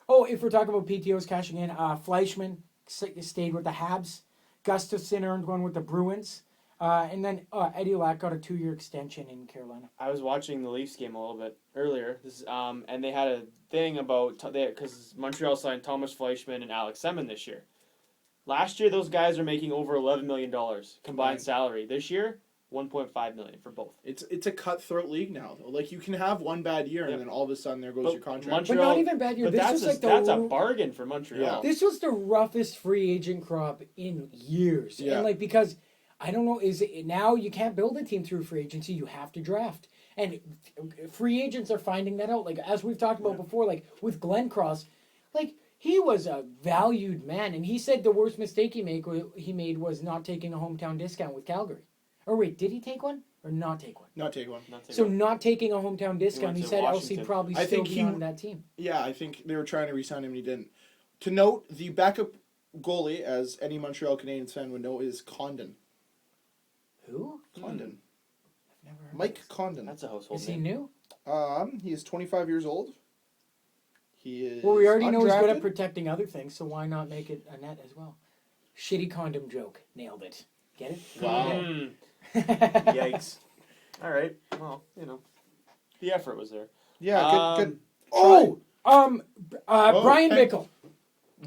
Speaker 2: Oh, if we're talking about PTOs cashing in, Fleischman stayed with the Habs. Gustafson earned one with the Bruins. And then Eddie Lack got a 2-year extension in Carolina.
Speaker 3: I was watching the Leafs game a little bit earlier. And they had a thing about because Montreal signed Thomas Fleischman and Alex Semin this year. Last year, those guys are making over $11 million combined
Speaker 1: Right.
Speaker 3: salary. This year, $1.5 million for both.
Speaker 1: It's a cutthroat league now, though. Like, you can have one bad year,
Speaker 3: Yep.
Speaker 1: and then all of a sudden there goes
Speaker 3: But
Speaker 1: your contract.
Speaker 2: But not even bad year.
Speaker 3: But
Speaker 2: This
Speaker 3: that's
Speaker 2: was like
Speaker 3: that's a
Speaker 2: the
Speaker 3: bargain for Montreal.
Speaker 1: Yeah.
Speaker 2: this was the roughest free agent crop in years.
Speaker 1: Yeah.
Speaker 2: And like because I don't know, is it now you can't build a team through free agency, you have to draft. And free agents are finding that out. Like as we've talked about before, like with Glenn Cross, like he was a valued man, and he said the worst mistake he made was not taking a hometown discount with Calgary. Or wait, did he take one or not take one?
Speaker 1: Not take one.
Speaker 3: Not to
Speaker 2: So
Speaker 3: go-
Speaker 2: not taking a hometown discount, he
Speaker 3: to
Speaker 2: said else
Speaker 3: Washington.
Speaker 2: he'd probably
Speaker 1: I
Speaker 2: still
Speaker 1: think
Speaker 2: be
Speaker 1: he-
Speaker 2: on that team.
Speaker 1: Yeah, I think they were trying to re-sign him, and he didn't. To note, the backup goalie, as any Montreal Canadiens fan would know, is Condon.
Speaker 2: Who?
Speaker 1: Condon.
Speaker 2: I've never heard
Speaker 1: Mike
Speaker 2: of
Speaker 1: Condon.
Speaker 3: That's a household
Speaker 2: this. Is he
Speaker 3: name.
Speaker 2: new?
Speaker 1: He is 25 years old. He is
Speaker 2: Well, we already know he's good at
Speaker 1: undrafted.
Speaker 2: protecting other things, so why not make it a net as well? Shitty condom joke. Nailed it. Get it?
Speaker 1: Wow.
Speaker 3: Mm. Yikes. All right. Well, the effort was there.
Speaker 1: Yeah, good.
Speaker 2: Oh! Brian
Speaker 1: okay.
Speaker 2: Bickle.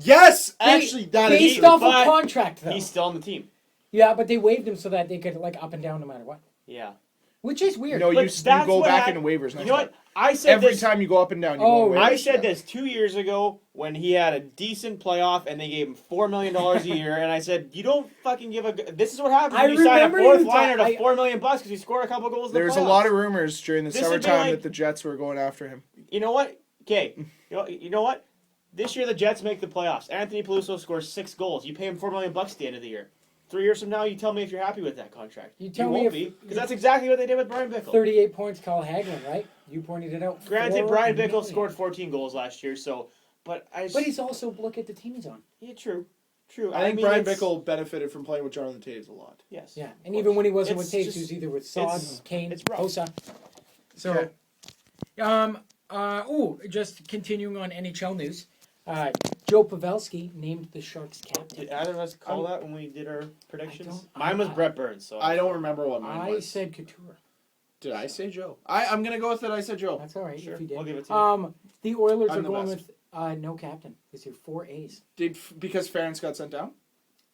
Speaker 1: Yes! Actually, that is
Speaker 2: Based
Speaker 1: true.
Speaker 2: off
Speaker 3: but
Speaker 2: a contract, though.
Speaker 3: He's still on the team.
Speaker 2: Yeah, but they waived him so that they could, like, up and down no matter what.
Speaker 3: Yeah.
Speaker 2: Which is weird.
Speaker 1: No,
Speaker 3: But
Speaker 1: you
Speaker 3: that's
Speaker 1: go
Speaker 3: what
Speaker 1: back
Speaker 3: hap-
Speaker 1: into waivers.
Speaker 3: You
Speaker 1: next
Speaker 3: know
Speaker 1: time.
Speaker 3: what? I said
Speaker 1: Every
Speaker 3: this.
Speaker 1: time you go up and down, you
Speaker 2: Oh,
Speaker 1: go on waivers.
Speaker 3: I said
Speaker 1: Yeah.
Speaker 3: this 2 years ago when he had a decent playoff and they gave him $4 million a year, and I said, "You don't fucking give a." This is what happens
Speaker 2: I
Speaker 3: when you sign a
Speaker 2: remember
Speaker 3: fourth
Speaker 2: you
Speaker 3: liner
Speaker 2: ta-
Speaker 3: to $4 million because you score a couple goals. In
Speaker 1: There's
Speaker 3: the
Speaker 1: a
Speaker 3: playoffs.
Speaker 1: lot of rumors during the
Speaker 3: This would be
Speaker 1: summertime
Speaker 3: like-
Speaker 1: that the Jets were going after him.
Speaker 3: You know what? Okay. You know what? This year the Jets make the playoffs. Anthony Peluso scores 6 goals. You pay him $4 million at the end of the year. 3 years from now, you tell me if you're happy with that contract.
Speaker 2: You tell me
Speaker 3: won't
Speaker 2: if-
Speaker 3: be, because that's exactly what they did with Brian Bickle.
Speaker 2: 38 points, Kyle Hagelin, right? You pointed it out.
Speaker 3: Granted,
Speaker 2: 4
Speaker 3: Brian
Speaker 2: million.
Speaker 3: Bickle scored 14 goals last year, so. But
Speaker 2: But he's also, look at the team he's on.
Speaker 3: Yeah, true.
Speaker 1: I think
Speaker 3: mean,
Speaker 1: Brian
Speaker 3: it's-
Speaker 1: Bickle benefited from playing with Jonathan Taves a lot.
Speaker 3: Yes.
Speaker 2: Yeah,
Speaker 3: of
Speaker 2: and
Speaker 3: course.
Speaker 2: even when he wasn't with
Speaker 3: It's
Speaker 2: Taves,
Speaker 3: just-
Speaker 2: he was either with Sod, Kane,
Speaker 3: it's rough.
Speaker 2: Hossa. So, just continuing on NHL news. Joe Pavelski named the Sharks captain.
Speaker 3: Did either of us call that when we did our predictions?
Speaker 2: don't-
Speaker 3: Mine was Brett Burns. So
Speaker 1: I don't remember what mine
Speaker 2: I
Speaker 1: was.
Speaker 2: said Couture.
Speaker 1: Did I say Joe? I'm going to go with that I said Joe.
Speaker 2: That's all right
Speaker 3: Sure,
Speaker 2: if you did.
Speaker 3: I'll give it to you.
Speaker 2: The Oilers
Speaker 1: I'm
Speaker 2: are
Speaker 1: the
Speaker 2: going
Speaker 1: best.
Speaker 2: with no captain. This year 4 A's.
Speaker 1: Because Ferentz got sent down?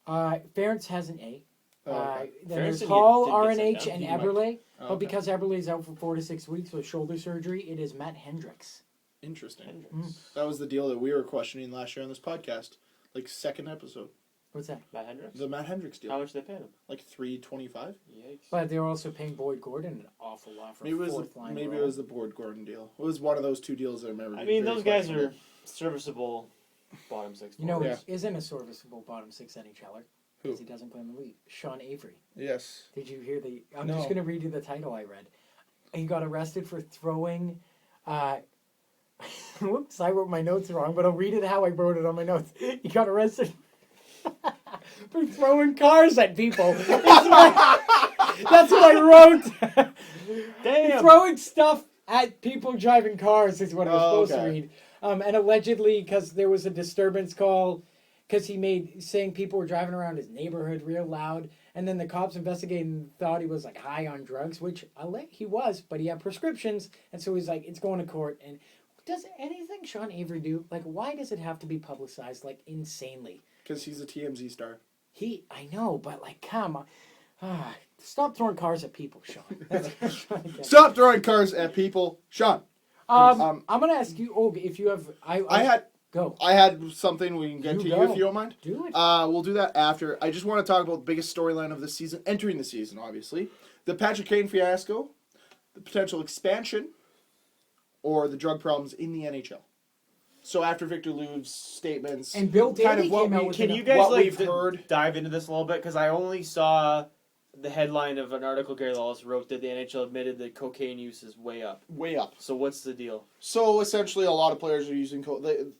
Speaker 2: Ferentz has an A.
Speaker 1: Oh, okay.
Speaker 2: Then
Speaker 3: Ferentz
Speaker 2: there's
Speaker 3: did
Speaker 2: Hall,
Speaker 3: get sent
Speaker 2: RNH,
Speaker 3: down.
Speaker 2: and
Speaker 1: He might.
Speaker 2: Eberle.
Speaker 1: Oh,
Speaker 2: But
Speaker 1: okay.
Speaker 2: because Eberle's out for 4 to 6 weeks with shoulder surgery, it is Matt Hendricks.
Speaker 1: Interesting.
Speaker 3: Hendricks.
Speaker 1: That was the deal that we were questioning last year on this podcast. Like, second episode.
Speaker 2: What's that?
Speaker 3: Matt Hendricks.
Speaker 1: The Matt Hendricks deal.
Speaker 3: How much they paid him?
Speaker 1: Like $325?
Speaker 3: Yikes.
Speaker 2: But they were also paying Boyd Gordon an awful lot for
Speaker 1: Maybe
Speaker 2: a
Speaker 1: it was
Speaker 2: fourth line.
Speaker 1: maybe it
Speaker 2: role.
Speaker 1: was the Board Gordon deal. It was one of those two deals that I remember.
Speaker 3: I
Speaker 1: being
Speaker 3: mean,
Speaker 1: very
Speaker 3: those guys
Speaker 1: questionable.
Speaker 3: are serviceable bottom six.
Speaker 2: You know,
Speaker 3: forwards.
Speaker 2: it isn't a serviceable bottom 6 NHLer.
Speaker 1: Who?
Speaker 2: because he doesn't play in the league. Sean Avery.
Speaker 1: Yes.
Speaker 2: Did you hear the? I'm
Speaker 1: No.
Speaker 2: just going to read you the title I read. He got arrested for throwing. Whoops! I wrote my notes wrong, but I'll read it how I wrote it on my notes. He got arrested for throwing cars at people. That's what I wrote.
Speaker 3: Damn.
Speaker 2: Throwing stuff at people driving cars is what I was supposed to
Speaker 1: okay.
Speaker 2: read. And allegedly, because there was a disturbance call, because he made saying people were driving around his neighborhood real loud, and then the cops investigated and thought he was like high on drugs, which he was, but he had prescriptions, and so he's like, it's going to court. And does anything Sean Avery do? Like, why does it have to be publicized like insanely?
Speaker 1: Because he's a TMZ star.
Speaker 2: I know, but like, come on. Stop throwing cars at people, Sean. That's what I'm trying to get.
Speaker 1: Stop throwing cars at people, Sean.
Speaker 2: I'm gonna ask you, if you have,
Speaker 1: I had something we can get
Speaker 2: You
Speaker 1: to
Speaker 2: go.
Speaker 1: you if you don't mind.
Speaker 2: Do it.
Speaker 1: We'll do that after. I just want to talk about the biggest storyline of the season, entering the season, obviously. The Patrick Kane fiasco, the potential expansion, or the drug problems in the NHL. So after Victor Louv's statements,
Speaker 2: And Bill Daly came out with
Speaker 3: Can
Speaker 2: an-
Speaker 3: you guys
Speaker 1: what
Speaker 3: like
Speaker 1: we've heard.
Speaker 3: dive into this a little bit? Because I only saw the headline of an article Gary Lawless wrote that the NHL admitted that cocaine use is way up.
Speaker 1: way up.
Speaker 3: So what's the deal?
Speaker 1: So essentially, a lot of players are using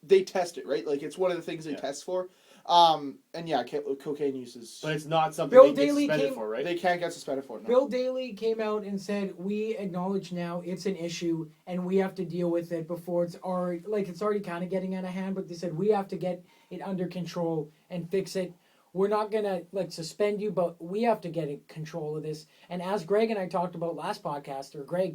Speaker 1: they test it, right? Like it's one of the things they test for. And yeah, cocaine use is.
Speaker 3: But it's not something
Speaker 2: Bill
Speaker 3: they get
Speaker 2: Daly
Speaker 3: suspended
Speaker 2: came-
Speaker 3: for, right?
Speaker 1: They can't get suspended for it. No.
Speaker 2: Bill Daly came out and said, we acknowledge now it's an issue and we have to deal with it before it's already kind of getting out of hand, but they said we have to get it under control and fix it. We're not going to suspend you, but we have to get in control of this. And as Greg and I talked about last podcast, or Greg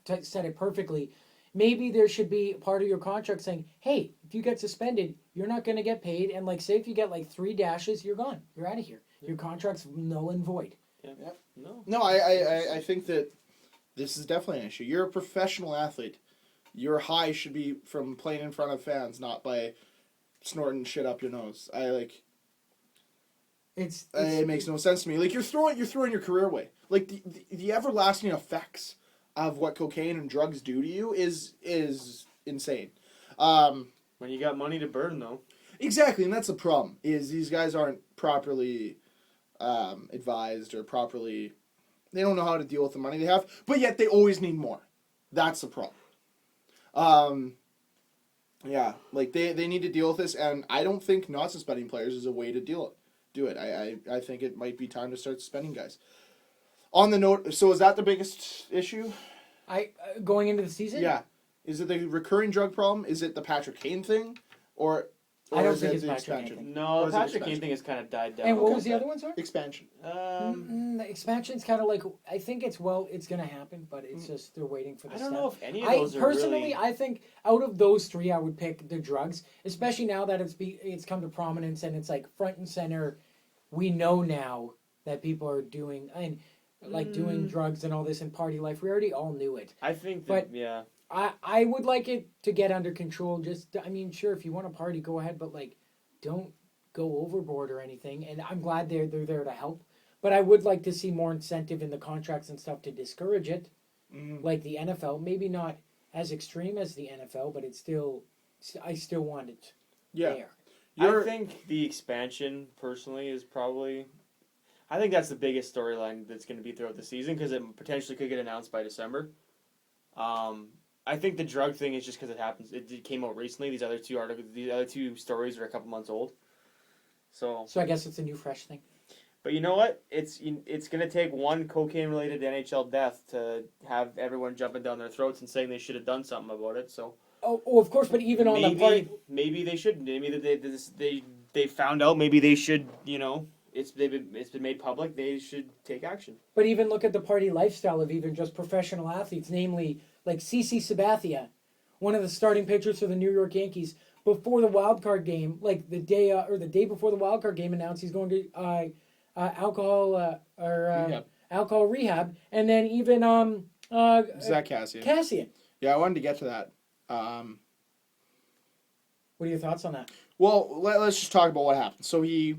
Speaker 2: just said it perfectly, maybe there should be part of your contract saying, hey, if you get suspended, you're not going to get paid. And say if you get 3 dashes, you're gone. You're out of here. Your contract's null and void.
Speaker 3: Yeah. No.
Speaker 1: No, I think that this is definitely an issue. You're a professional athlete. Your high should be from playing in front of fans, not by snorting shit up your nose. It makes no sense to me. You're throwing your career away. The everlasting effects of what cocaine and drugs do to you is insane.
Speaker 3: When you got money to burn, though.
Speaker 1: Exactly, and that's the problem. Is these guys aren't properly advised or properly. They don't know how to deal with the money they have, but yet they always need more. That's the problem. Yeah, they need to deal with this, and I don't think not suspending players is a way to do it. I think it might be time to start suspending guys. On the note, so is that the biggest issue?
Speaker 2: Going into the season?
Speaker 1: Yeah. Is it the recurring drug problem? Is it the Patrick Kane thing? Or
Speaker 2: I don't
Speaker 1: is
Speaker 2: think
Speaker 1: it
Speaker 2: it's
Speaker 1: the
Speaker 2: Patrick Kane
Speaker 1: expansion?
Speaker 3: No,
Speaker 1: Or
Speaker 3: the
Speaker 1: is it
Speaker 3: Patrick Kane
Speaker 1: expansion?
Speaker 3: thing has kind of died down.
Speaker 2: And what
Speaker 1: Okay.
Speaker 2: was the other one, sorry?
Speaker 1: Expansion.
Speaker 2: The expansion's kind of I think it's going to happen, but it's just they're waiting for the
Speaker 3: I don't
Speaker 2: step.
Speaker 3: know if any of those are really...
Speaker 2: I think out of those 3, I would pick the drugs, especially now that it's come to prominence and it's front and center. We know now that people are doing doing drugs and all this in party life. We already all knew it.
Speaker 3: I think
Speaker 2: But-
Speaker 3: yeah.
Speaker 2: I would like it to get under control. Sure, if you want to party, go ahead, but don't go overboard or anything. And I'm glad they're there to help. But I would like to see more incentive in the contracts and stuff to discourage it, like the NFL. Maybe not as extreme as the NFL, but I still want it there.
Speaker 3: I think the expansion, personally, is probably... I think that's the biggest storyline that's going to be throughout the season because it potentially could get announced by December. I think the drug thing is just because it happens. It came out recently. These other two stories are a couple months old. So
Speaker 2: I guess it's a new, fresh thing.
Speaker 3: But you know what? It's going to take one cocaine-related NHL death to have everyone jumping down their throats and saying they should have done something about it. So
Speaker 2: Oh, of course, but even on the party...
Speaker 3: Maybe they should. Maybe they found out. Maybe they should, it's been made public. They should take action.
Speaker 2: But even look at the party lifestyle of even just professional athletes, namely CC Sabathia, one of the starting pitchers for the New York Yankees. Before the wild card game, the day before the wild card game, announced he's going to alcohol rehab, and then even
Speaker 1: Zach Cassian.
Speaker 2: Cassian.
Speaker 1: Yeah, I wanted to get to that.
Speaker 2: What are your thoughts on that?
Speaker 1: Well, let's just talk about what happened. So he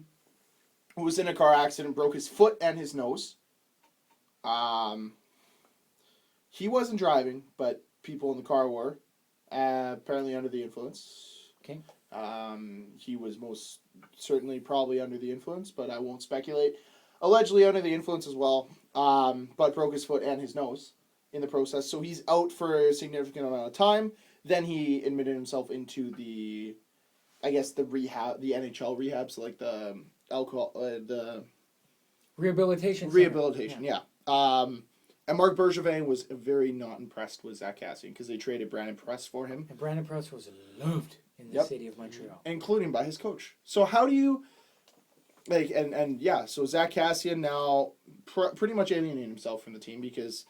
Speaker 1: was in a car accident, broke his foot and his nose. He wasn't driving, but people in the car were, apparently under the influence.
Speaker 2: Okay.
Speaker 1: He was most certainly probably under the influence, but I won't speculate. Allegedly under the influence as well, but broke his foot and his nose in the process. So he's out for a significant amount of time. Then he admitted himself into the rehab, the NHL rehab, so like the alcohol, the
Speaker 2: Rehabilitation.
Speaker 1: rehabilitation,
Speaker 2: Center.
Speaker 1: yeah. And Mark Bergevin was very not impressed with Zach Cassian because they traded Brandon Press for him.
Speaker 2: And Brandon Press was loved in the
Speaker 1: Yep.
Speaker 2: city of Montreal.
Speaker 1: Including by his coach. So how do you, so Zach Cassian now pretty much alienating himself from the team because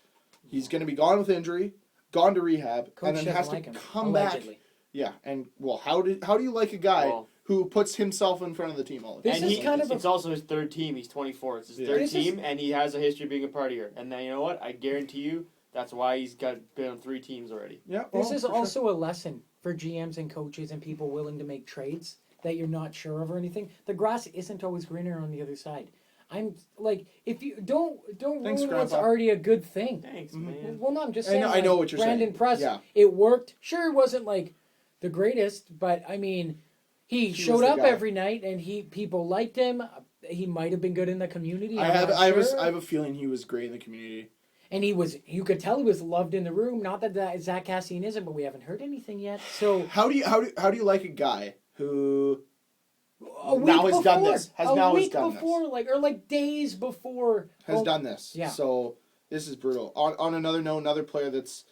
Speaker 1: he's going to be gone with injury, gone to rehab,
Speaker 2: Coach
Speaker 1: and then has to
Speaker 2: doesn't like him,
Speaker 1: come
Speaker 2: allegedly.
Speaker 1: back. Yeah, and well, how do you like a guy who puts himself in front of the team all the
Speaker 2: This
Speaker 1: time?
Speaker 2: is kind of
Speaker 3: it's also his third team. He's 24. It's his third
Speaker 2: This is-
Speaker 3: team, and he has a history of being a partier. And then you know what? I guarantee you that's why he's been on 3 teams already.
Speaker 1: Yeah,
Speaker 2: This is
Speaker 1: for sure.
Speaker 2: also a lesson for GMs and coaches and people willing to make trades that you're not sure of or anything. The grass isn't always greener on the other side. I'm like, if you don't
Speaker 1: Thanks,
Speaker 2: ruin what's
Speaker 1: Grandpa.
Speaker 2: already a good thing.
Speaker 3: Thanks,
Speaker 1: Mhm.
Speaker 3: man.
Speaker 2: Well, no, I'm just
Speaker 1: I
Speaker 2: saying.
Speaker 1: know- I know what you're
Speaker 2: Brandon
Speaker 1: saying.
Speaker 2: Press,
Speaker 1: Yeah.
Speaker 2: it worked. Sure, it wasn't like the greatest, but I mean, he
Speaker 1: was
Speaker 2: showed
Speaker 1: the
Speaker 2: up
Speaker 1: guy.
Speaker 2: every night, and people liked him. He might have been good in the community.
Speaker 1: I
Speaker 2: I'm
Speaker 1: have
Speaker 2: not
Speaker 1: I
Speaker 2: sure.
Speaker 1: have a feeling he was great in the community.
Speaker 2: And he was, you could tell he was loved in the room. Not that Zach Cassian isn't, but we haven't heard anything yet. So
Speaker 1: How do you like a guy who
Speaker 2: a week
Speaker 1: now has
Speaker 2: before,
Speaker 1: done this?
Speaker 2: a week before, like days before,
Speaker 1: has done this?
Speaker 2: Yeah.
Speaker 1: So this is brutal. On another note, another player that's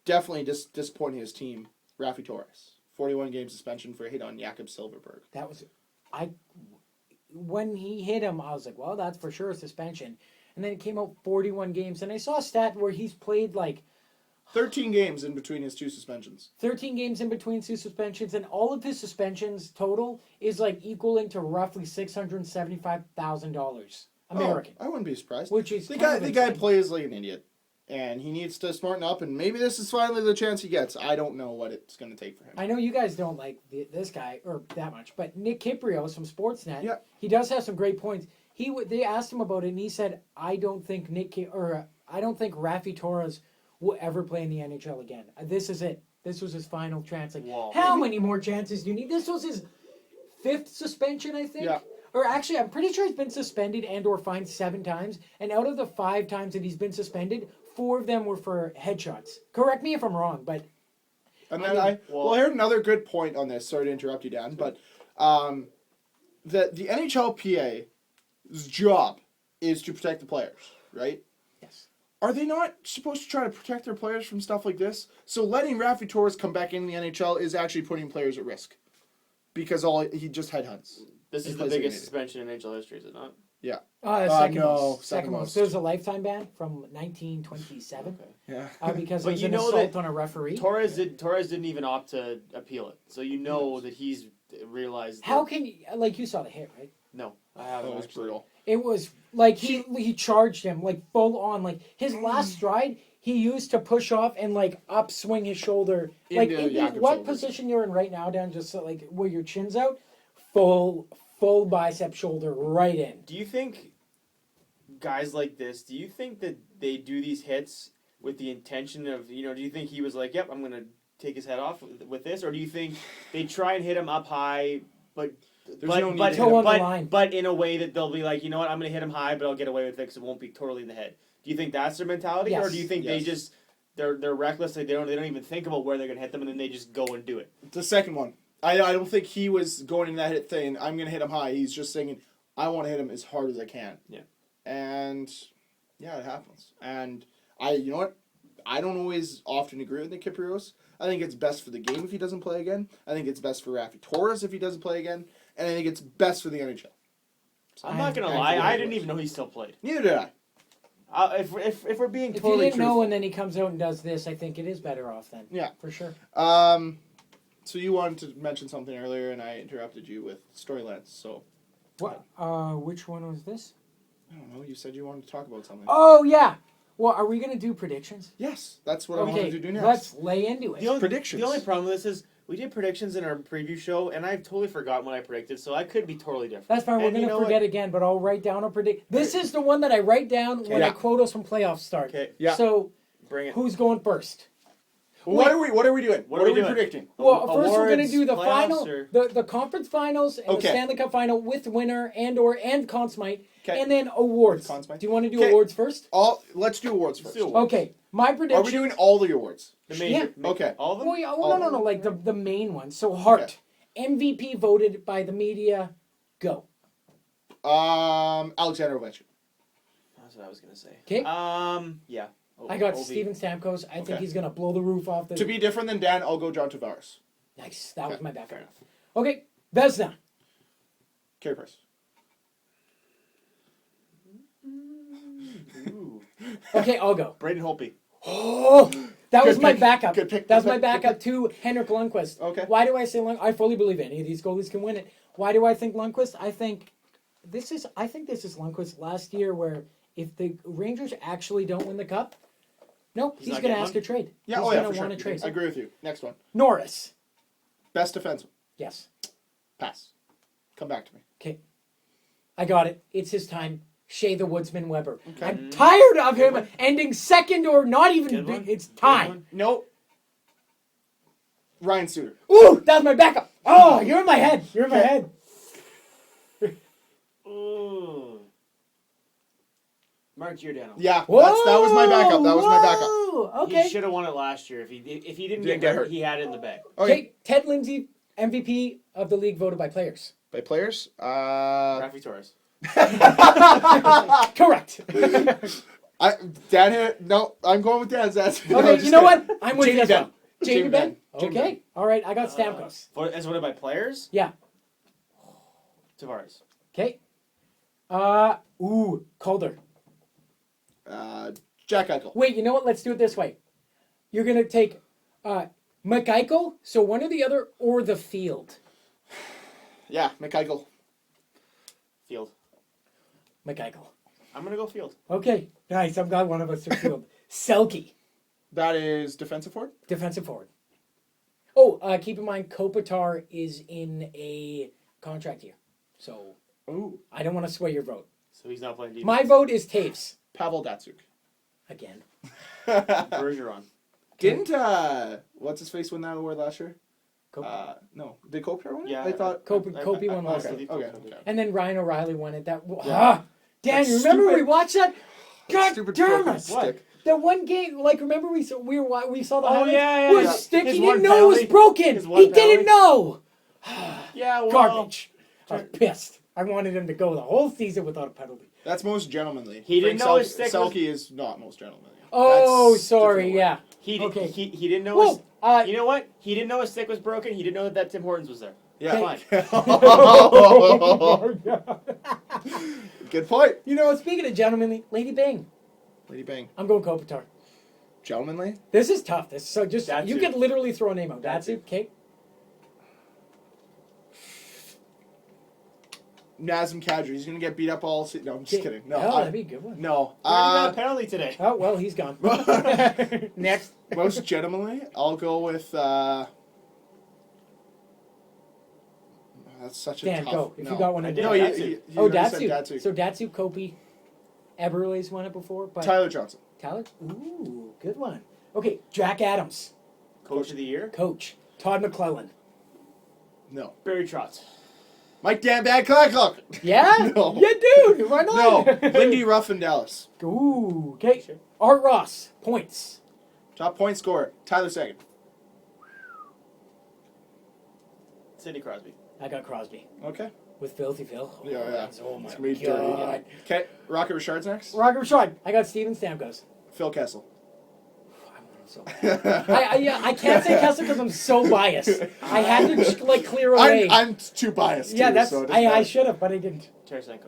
Speaker 1: definitely disappointing his team, Rafi Torres, 41 game suspension for a hit on Jakob Silverberg.
Speaker 2: That was, when he hit him, I was like, well, that's for sure a suspension. And then it came out 41 games, and I saw a stat where he's played like
Speaker 1: 13 games in between his 2 suspensions.
Speaker 2: 13 games in between 2 suspensions, and all of his suspensions total is like equaling to roughly $675,000 American,
Speaker 1: Oh, I wouldn't be surprised.
Speaker 2: which is
Speaker 1: The
Speaker 2: kind of
Speaker 1: guy
Speaker 2: insane.
Speaker 1: plays like an idiot, and he needs to smarten up. And maybe this is finally the chance he gets. I don't know what it's going to take for him.
Speaker 2: I know you guys don't like this guy or that much, but Nick Kiprios from Sportsnet,
Speaker 1: Yeah.
Speaker 2: he does have some great points. They asked him about it, and he said, "I don't think Rafi Torres will ever play in the NHL again. This is it. This was his final chance. Like,
Speaker 3: Whoa.
Speaker 2: how many more chances do you need? This was his 5th suspension, I think.
Speaker 1: Yeah.
Speaker 2: Or actually, I'm pretty sure he's been suspended and/or fined 7 times, and out of the 5 times that he's been suspended, 4 of them were for headshots. Correct me if I'm wrong, but
Speaker 1: And then
Speaker 3: well,
Speaker 1: here's another good point on this. Sorry to interrupt you, Dan, but the NHLPA's job is to protect the players, right?
Speaker 2: yes.
Speaker 1: Are they not supposed to try to protect their players from stuff like this? So letting Rafi Torres come back in the NHL is actually putting players at risk because he just headhunts.
Speaker 3: This
Speaker 1: He
Speaker 3: is the
Speaker 1: plays like an
Speaker 3: biggest
Speaker 1: idiot.
Speaker 3: suspension in NHL history, is it not?
Speaker 2: Second
Speaker 1: no,
Speaker 2: most.
Speaker 1: second
Speaker 2: Second most.
Speaker 1: most.
Speaker 2: There's a lifetime ban from 1927
Speaker 3: Okay.
Speaker 1: Yeah.
Speaker 2: because
Speaker 3: But
Speaker 2: it was
Speaker 3: you
Speaker 2: an
Speaker 3: know
Speaker 2: assault
Speaker 3: that
Speaker 2: on a referee.
Speaker 3: Torres didn't even opt to appeal it. So you know that he's realized.
Speaker 2: How
Speaker 3: that,
Speaker 2: can you, like you saw the hit, right?
Speaker 3: No, I haven't.
Speaker 1: That was
Speaker 3: actually.
Speaker 1: brutal.
Speaker 2: It was like he charged him like full on. Like his last stride, he used to push off and like upswing his shoulder. Like
Speaker 1: Into
Speaker 2: in
Speaker 1: Jakob's
Speaker 2: what
Speaker 1: shoulders.
Speaker 2: position you're in right now, Dan? Just so, like where your chin's out, full bicep shoulder right in.
Speaker 3: Do you think guys like this? Do you think that they do these hits with the intention of do you think he was like, "Yep, I'm gonna take his head off with this," or do you think they try and hit him up high, but
Speaker 1: no need
Speaker 3: but,
Speaker 1: to
Speaker 2: hit him. Toe on the
Speaker 3: but,
Speaker 2: line.
Speaker 3: but in a way that they'll be like, you know what, I'm gonna hit him high, but I'll get away with it because it won't be totally in the head. Do you think that's their mentality, or
Speaker 2: Yes.
Speaker 3: do you think they just they're reckless, like they don't even think about where they're gonna hit them, and then they just go and do it?
Speaker 1: The second one. I don't think he was going in that hit thing, I'm going to hit him high. He's just thinking, I want to hit him as hard as I can.
Speaker 3: Yeah.
Speaker 1: And, yeah, it happens. And, you know what? I don't always often agree with Nick Kiprios. I think it's best for the game if he doesn't play again. I think it's best for Rafi Torres if he doesn't play again. And I think it's best for the NHL.
Speaker 3: I'm not gonna
Speaker 1: I'm
Speaker 3: lie,
Speaker 1: for
Speaker 3: I
Speaker 1: it.
Speaker 3: didn't even know he still played.
Speaker 1: Neither did I.
Speaker 3: If we're being
Speaker 2: If
Speaker 3: totally
Speaker 2: you didn't know
Speaker 3: truthful.
Speaker 2: and then he comes out and does this, I think it is better off then.
Speaker 1: Yeah.
Speaker 2: For sure.
Speaker 1: So you wanted to mention something earlier, and I interrupted you with storylines. So,
Speaker 2: What? Which one was this?
Speaker 1: I don't know. You said you wanted to talk about something.
Speaker 2: Oh yeah. Well, are we gonna do predictions?
Speaker 1: Yes, that's what I wanted to do next.
Speaker 2: Let's lay into it.
Speaker 1: Predictions.
Speaker 3: The only problem with this is we did predictions in our preview show, and I've totally forgotten what I predicted, so I could be totally different.
Speaker 2: That's fine. We're
Speaker 3: And you
Speaker 2: gonna
Speaker 3: know
Speaker 2: forget again, but I'll write down a predict. This is the one that I write down when
Speaker 1: Yeah.
Speaker 2: I quote us when playoffs start.
Speaker 3: Okay,
Speaker 1: Yeah.
Speaker 2: So
Speaker 3: bring it.
Speaker 2: who's going first?
Speaker 1: What are we doing?
Speaker 3: What are we doing?
Speaker 1: predicting?
Speaker 2: Well, first we're going to
Speaker 3: Awards,
Speaker 2: do the
Speaker 3: playoffs,
Speaker 2: final,
Speaker 3: or-
Speaker 2: the conference finals and the
Speaker 1: Okay.
Speaker 2: Stanley Cup final with winner and Conn Smythe,
Speaker 1: Okay.
Speaker 2: and then awards.
Speaker 1: Conn Smythe.
Speaker 2: Do you want to do
Speaker 1: Okay.
Speaker 2: awards first?
Speaker 1: Let's do awards first.
Speaker 3: do awards.
Speaker 2: Okay, my prediction.
Speaker 1: Are we doing all the awards?
Speaker 3: The major.
Speaker 1: Okay.
Speaker 3: All of them?
Speaker 2: Well, yeah,
Speaker 1: All
Speaker 2: no,
Speaker 1: of
Speaker 2: like the main ones. So Hart, MVP voted by the media. Go.
Speaker 1: Alexander Ovechkin.
Speaker 3: That's what I was gonna say.
Speaker 2: 'Kay.
Speaker 3: Yeah.
Speaker 2: I got
Speaker 3: Ovi.
Speaker 2: Steven Stamkos. I think
Speaker 1: Okay.
Speaker 2: he's gonna blow the roof off the.
Speaker 1: To be different than Dan, I'll go John Tavares.
Speaker 2: Nice. That was
Speaker 1: Okay,
Speaker 2: my backup.
Speaker 1: fair enough.
Speaker 2: Okay, Vesna.
Speaker 1: Carey Price.
Speaker 3: Ooh.
Speaker 2: Okay, I'll go.
Speaker 3: Braden Holtby.
Speaker 2: Oh, that was
Speaker 1: Good
Speaker 2: my
Speaker 1: pick.
Speaker 2: backup.
Speaker 1: Good pick.
Speaker 2: That was
Speaker 1: Good
Speaker 2: my
Speaker 1: pick.
Speaker 2: backup to Henrik Lundqvist.
Speaker 1: Okay.
Speaker 2: Why do I say Lundqvist? I fully believe any of these goalies can win it. Why do I think Lundqvist? I think this is Lundqvist last year, where if the Rangers actually don't win the cup, no, he's
Speaker 3: not
Speaker 2: going to
Speaker 3: getting
Speaker 2: ask
Speaker 3: one?
Speaker 2: a trade.
Speaker 1: Yeah,
Speaker 2: he's
Speaker 1: oh yeah,
Speaker 2: going
Speaker 1: for
Speaker 2: to
Speaker 1: sure.
Speaker 2: want to trade.
Speaker 1: I agree with you. Next one.
Speaker 2: Norris.
Speaker 1: Best defenseman.
Speaker 2: Yes.
Speaker 1: Pass. Come back to me.
Speaker 2: Okay. I got it. It's his time. Shea the Woodsman Weber.
Speaker 1: Okay.
Speaker 2: I'm tired of
Speaker 3: Good
Speaker 2: him
Speaker 3: one.
Speaker 2: ending second or not even.
Speaker 3: Good one.
Speaker 2: It's
Speaker 3: Good
Speaker 2: time.
Speaker 3: one.
Speaker 1: Nope. Ryan Suter.
Speaker 2: Ooh, that's my backup. Oh, you're in my head. You're in my head.
Speaker 3: Ooh. Mark Giordano.
Speaker 1: Yeah, that was my backup. That was my backup.
Speaker 2: Whoa, okay.
Speaker 3: He should have won it last year. If he didn't
Speaker 1: Didn't
Speaker 3: get
Speaker 1: get
Speaker 3: hurt,
Speaker 1: hurt.
Speaker 3: he had it in the bag.
Speaker 2: Okay, Ted Lindsay, MVP of the league, voted by players.
Speaker 1: By players?
Speaker 3: Rafi Torres.
Speaker 2: Correct.
Speaker 1: Dan hit. No, I'm going with Dan's answer. No,
Speaker 2: Okay,
Speaker 1: just
Speaker 2: you know
Speaker 1: kidding.
Speaker 2: what? I'm with
Speaker 1: Jamie
Speaker 2: you as
Speaker 1: Benn.
Speaker 2: well. Jamie Benn.
Speaker 1: Jamie
Speaker 2: Okay.
Speaker 1: Benn.
Speaker 2: All right, I got Stamkos.
Speaker 3: As voted by players?
Speaker 2: Yeah.
Speaker 3: Tavares.
Speaker 2: Okay. Calder.
Speaker 1: Jack Eichel.
Speaker 2: Wait, you know what? Let's do it this way. You're going to take McEichel, so one or the other, or the field.
Speaker 1: Yeah, McEichel.
Speaker 3: Field.
Speaker 2: McEichel.
Speaker 3: I'm going to go field.
Speaker 2: Okay. Nice. I'm glad one of us took field. Selke.
Speaker 1: That is defensive forward.
Speaker 2: Defensive forward. Oh, keep in mind, Kopitar is in a contract year. So
Speaker 1: Ooh.
Speaker 2: I don't want to sway your vote.
Speaker 3: So he's not playing defense.
Speaker 2: My vote is Taves.
Speaker 1: Pavel Datsuk.
Speaker 2: Again.
Speaker 3: Bergeron.
Speaker 1: Didn't what's his face win that award last year?
Speaker 2: Kopi.
Speaker 1: No. Did Kopitar win it?
Speaker 3: Yeah.
Speaker 1: I thought.
Speaker 2: Kopi won last
Speaker 1: Okay.
Speaker 2: year.
Speaker 1: Okay.
Speaker 2: And then Ryan O'Reilly won it. Dan,
Speaker 1: That's
Speaker 2: you remember
Speaker 1: stupid.
Speaker 2: we watched that? God
Speaker 1: Stupid
Speaker 2: damn
Speaker 1: fucking
Speaker 2: it.
Speaker 1: stick.
Speaker 2: The one game, like, remember we saw the
Speaker 3: Oh,
Speaker 2: highlights?
Speaker 3: yeah,
Speaker 2: With
Speaker 3: yeah.
Speaker 2: a stick,
Speaker 3: His
Speaker 2: he
Speaker 3: one
Speaker 2: didn't know it was
Speaker 3: penalty.
Speaker 2: broken.
Speaker 3: His
Speaker 2: He
Speaker 3: one
Speaker 2: didn't
Speaker 3: penalty.
Speaker 2: know.
Speaker 3: Yeah, well.
Speaker 2: Garbage. I was pissed. I wanted him to go the whole season without a penalty.
Speaker 1: That's most gentlemanly.
Speaker 3: He didn't know his stick was-
Speaker 1: Selke is not most gentlemanly.
Speaker 2: Oh,
Speaker 1: That's
Speaker 2: sorry,
Speaker 1: different
Speaker 2: yeah.
Speaker 3: He
Speaker 2: Okay.
Speaker 3: didn't know
Speaker 2: Whoa,
Speaker 3: his... you know what? He didn't know his stick was broken. He didn't know that Tim Hortons was there.
Speaker 1: Yeah.
Speaker 3: Fine.
Speaker 2: Oh, my God.
Speaker 1: Good point.
Speaker 2: You know, speaking of gentlemanly, Lady Bang.
Speaker 1: Lady Bang.
Speaker 2: I'm going Kopitar.
Speaker 1: Gentlemanly?
Speaker 2: This is tough. This so just
Speaker 3: Datsyuk.
Speaker 2: you could literally throw a name out. That's
Speaker 3: Datsyuk.
Speaker 2: it. Okay.
Speaker 1: Nazem Kadri. He's going to get beat up all season. No, I'm just kidding. No.
Speaker 2: Oh, that'd be a good one.
Speaker 1: No.
Speaker 3: He got a penalty today.
Speaker 2: Oh well, he's gone. Next.
Speaker 1: Most gentlemanly, I'll go with. That's such a
Speaker 2: Dan,
Speaker 1: tough.
Speaker 2: go. If
Speaker 1: no.
Speaker 2: you got one in
Speaker 1: No,
Speaker 2: there.
Speaker 1: he
Speaker 2: Oh,
Speaker 1: already said
Speaker 2: Datsyuk. So Datsyuk, Kopi, Eberle's won it before, but
Speaker 1: Tyler Johnson.
Speaker 2: Tyler. Ooh, good one. Okay, Jack Adams,
Speaker 3: Coach of the year.
Speaker 2: coach. Todd McClellan.
Speaker 1: No.
Speaker 3: Barry Trotz.
Speaker 1: Mike Dan Bad Clark.
Speaker 2: Yeah.
Speaker 1: No.
Speaker 2: Yeah, dude. Why
Speaker 1: No.
Speaker 2: not?
Speaker 1: Lindy Ruff in Dallas.
Speaker 2: Ooh. Okay.
Speaker 3: Sure.
Speaker 2: Art Ross, points.
Speaker 1: Top point scorer. Tyler Seguin.
Speaker 3: Sidney Crosby.
Speaker 2: I got Crosby
Speaker 1: Okay.
Speaker 2: with Filthy Phil.
Speaker 1: Yeah.
Speaker 2: Oh my
Speaker 1: It's gonna be
Speaker 2: God.
Speaker 1: dirty. Okay. Rocket Richard's next.
Speaker 2: Roger Richard. I got Steven Stamkos.
Speaker 1: Phil Kessel.
Speaker 2: I want him so bad. I can't say Kessler because I'm so biased. I had to like clear away.
Speaker 1: I'm too biased.
Speaker 2: yeah,
Speaker 1: too,
Speaker 2: that's
Speaker 1: so it doesn't
Speaker 2: I
Speaker 1: matter.
Speaker 2: should have, but I didn't.
Speaker 3: Tarasenko.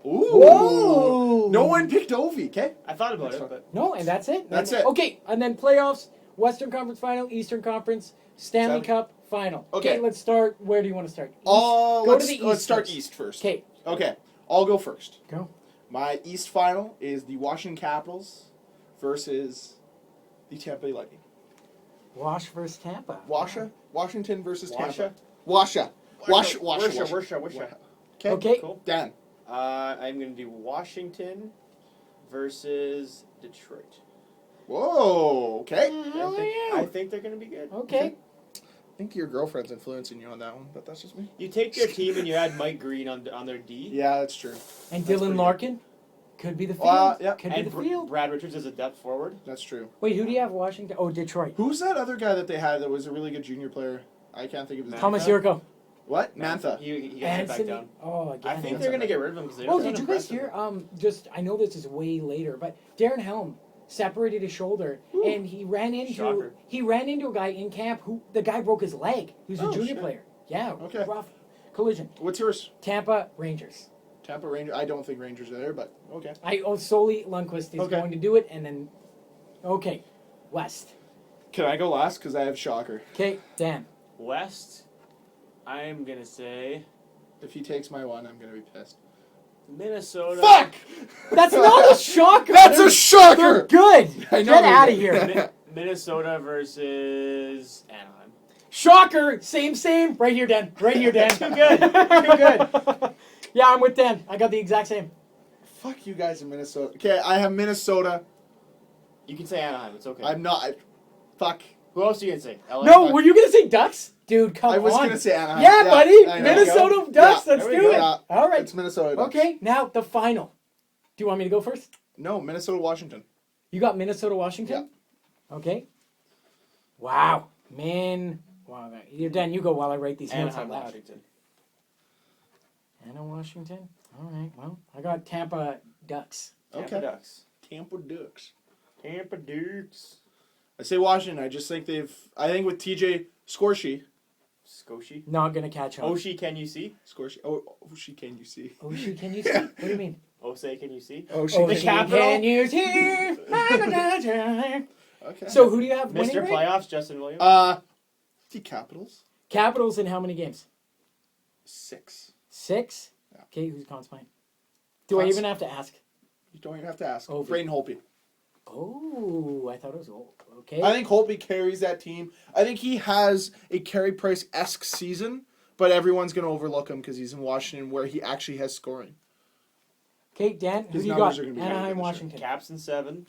Speaker 1: Ooh.
Speaker 2: Whoa.
Speaker 1: No one picked Ovi. Okay.
Speaker 3: I thought about
Speaker 1: That's
Speaker 3: it, but
Speaker 2: No, and that's it.
Speaker 1: That's
Speaker 2: And-
Speaker 1: it.
Speaker 2: Okay, and then playoffs: Western Conference Final, Eastern Conference, Stanley
Speaker 1: Seven.
Speaker 2: Cup Final.
Speaker 1: Okay.
Speaker 2: Let's start. Where do you want to start? East?
Speaker 1: Go
Speaker 2: Go
Speaker 1: let's,
Speaker 2: to the
Speaker 1: let's
Speaker 2: East
Speaker 1: start
Speaker 2: first.
Speaker 1: East first.
Speaker 2: Okay,
Speaker 1: Okay. I'll go first.
Speaker 2: go.
Speaker 1: My East final is the Washington Capitals versus the Tampa Bay Lightning.
Speaker 2: Wash versus Tampa.
Speaker 1: Washington versus
Speaker 3: Washa?
Speaker 1: Tampa. Washa.
Speaker 3: Washa.
Speaker 1: Okay.
Speaker 2: Okay.
Speaker 3: Cool.
Speaker 1: Dan.
Speaker 3: I'm going to do Washington versus Detroit.
Speaker 1: Whoa. Okay.
Speaker 3: I think they're going to be good.
Speaker 2: Okay.
Speaker 1: I think your girlfriend's influencing you on that one, but that's just me.
Speaker 3: You take their team and you add Mike Green on their D.
Speaker 1: Yeah, that's true.
Speaker 2: And
Speaker 3: That's
Speaker 2: Dylan
Speaker 3: pretty
Speaker 2: Larkin could be the field.
Speaker 1: Yeah.
Speaker 2: Could be
Speaker 3: And
Speaker 2: the field.
Speaker 3: Brad Richards is a depth forward.
Speaker 1: That's true.
Speaker 2: Wait, who do you have? Washington. Oh, Detroit.
Speaker 1: Who's that other guy that they had that was a really good junior player? I can't think of his name.
Speaker 2: Thomas
Speaker 3: Mantha?
Speaker 2: Yurko.
Speaker 1: What? Mantha.
Speaker 3: He got sent back
Speaker 2: Anthony.
Speaker 3: down.
Speaker 2: Oh,
Speaker 3: I
Speaker 2: again.
Speaker 3: think they're going to get rid of him because they're
Speaker 2: Oh,
Speaker 3: just
Speaker 2: did you guys
Speaker 3: unimpressive.
Speaker 2: hear? Just I know this is way later, but Darren Helm separated his shoulder and he ran
Speaker 3: Shocker.
Speaker 2: into a guy in camp who the guy broke his leg. He was a junior
Speaker 1: shit.
Speaker 2: player. Yeah,
Speaker 1: Okay.
Speaker 2: rough collision.
Speaker 1: What's yours?
Speaker 2: Tampa Rangers.
Speaker 1: Tampa Rangers. I don't think Rangers are there, but okay.
Speaker 2: Solely Lundqvist is
Speaker 1: Okay.
Speaker 2: going to do it, and then West.
Speaker 1: Can I go last? Because I have shocker.
Speaker 2: Okay, Dan.
Speaker 3: West, I'm going to say
Speaker 1: If he takes my one, I'm going to be pissed.
Speaker 3: Minnesota.
Speaker 1: Fuck!
Speaker 2: That's not a shocker.
Speaker 1: That's a
Speaker 2: They're
Speaker 1: shocker!
Speaker 2: good.
Speaker 1: I know
Speaker 2: Get
Speaker 1: they're
Speaker 2: out of
Speaker 1: good.
Speaker 2: here.
Speaker 3: Minnesota versus Anaheim.
Speaker 2: Shocker. Same. Right here, Dan. Right here, Dan.
Speaker 3: Too good. Too good.
Speaker 2: Yeah, I'm with Dan. I got the exact same.
Speaker 1: Fuck you guys in Minnesota. Okay, I have Minnesota.
Speaker 3: You can say Anaheim. It's okay.
Speaker 1: I'm not. Fuck.
Speaker 3: Who else are you going to say? LA?
Speaker 2: No, were you gonna say Ducks? Dude, come on.
Speaker 1: I was going to say Anaheim.
Speaker 2: Yeah, buddy.
Speaker 1: I know.
Speaker 2: Minnesota
Speaker 1: Yeah.
Speaker 2: Ducks. Let's
Speaker 3: There we
Speaker 2: do
Speaker 3: go.
Speaker 2: it.
Speaker 1: Yeah,
Speaker 2: All right.
Speaker 1: It's Minnesota. Ducks.
Speaker 2: Okay, now the final. Do you want me to go first?
Speaker 1: No, Minnesota, Washington.
Speaker 2: You got Minnesota, Washington? Yeah. Okay. Wow. Wow. Dan, you go while I write these notes out
Speaker 3: Anaheim,
Speaker 2: loud.
Speaker 3: Washington.
Speaker 2: Anna, Washington? All right. Well, I got Tampa Ducks.
Speaker 3: Tampa
Speaker 1: Okay.
Speaker 3: Ducks.
Speaker 1: Tampa Ducks.
Speaker 3: Tampa Dukes.
Speaker 1: I say Washington. I just think I think with TJ Scorshi.
Speaker 3: Scotia.
Speaker 2: Not gonna catch on.
Speaker 3: Oshie, can you see?
Speaker 1: Scorshi. Oh, she can you see?
Speaker 2: Oshie, can you see? What do you mean?
Speaker 3: Osei, can you see?
Speaker 1: Oshie.
Speaker 3: The
Speaker 2: Oshie,
Speaker 3: capital?
Speaker 2: can you see?
Speaker 1: Okay.
Speaker 2: So who do you have winning
Speaker 3: Mr.
Speaker 2: rate?
Speaker 3: Playoffs, Justin Williams.
Speaker 1: The Capitals.
Speaker 2: Capitals in how many games?
Speaker 1: 6.
Speaker 2: 6?
Speaker 1: Yeah.
Speaker 2: Okay, who's Conn playing? Do I
Speaker 1: Conn-
Speaker 2: even have to ask?
Speaker 1: You don't even have to ask.
Speaker 2: Holtby.
Speaker 1: Braden Holtby.
Speaker 2: Oh, I thought it was old. Okay.
Speaker 1: I think Holtby carries that team. I think he has a Carey Price-esque season, but everyone's going to overlook him because he's in Washington where he actually has scoring.
Speaker 2: Okay, Dan, who
Speaker 1: His
Speaker 2: do you
Speaker 1: numbers
Speaker 2: got?
Speaker 1: are gonna be
Speaker 2: Anaheim,
Speaker 1: very good this
Speaker 2: Washington.
Speaker 3: Caps in 7.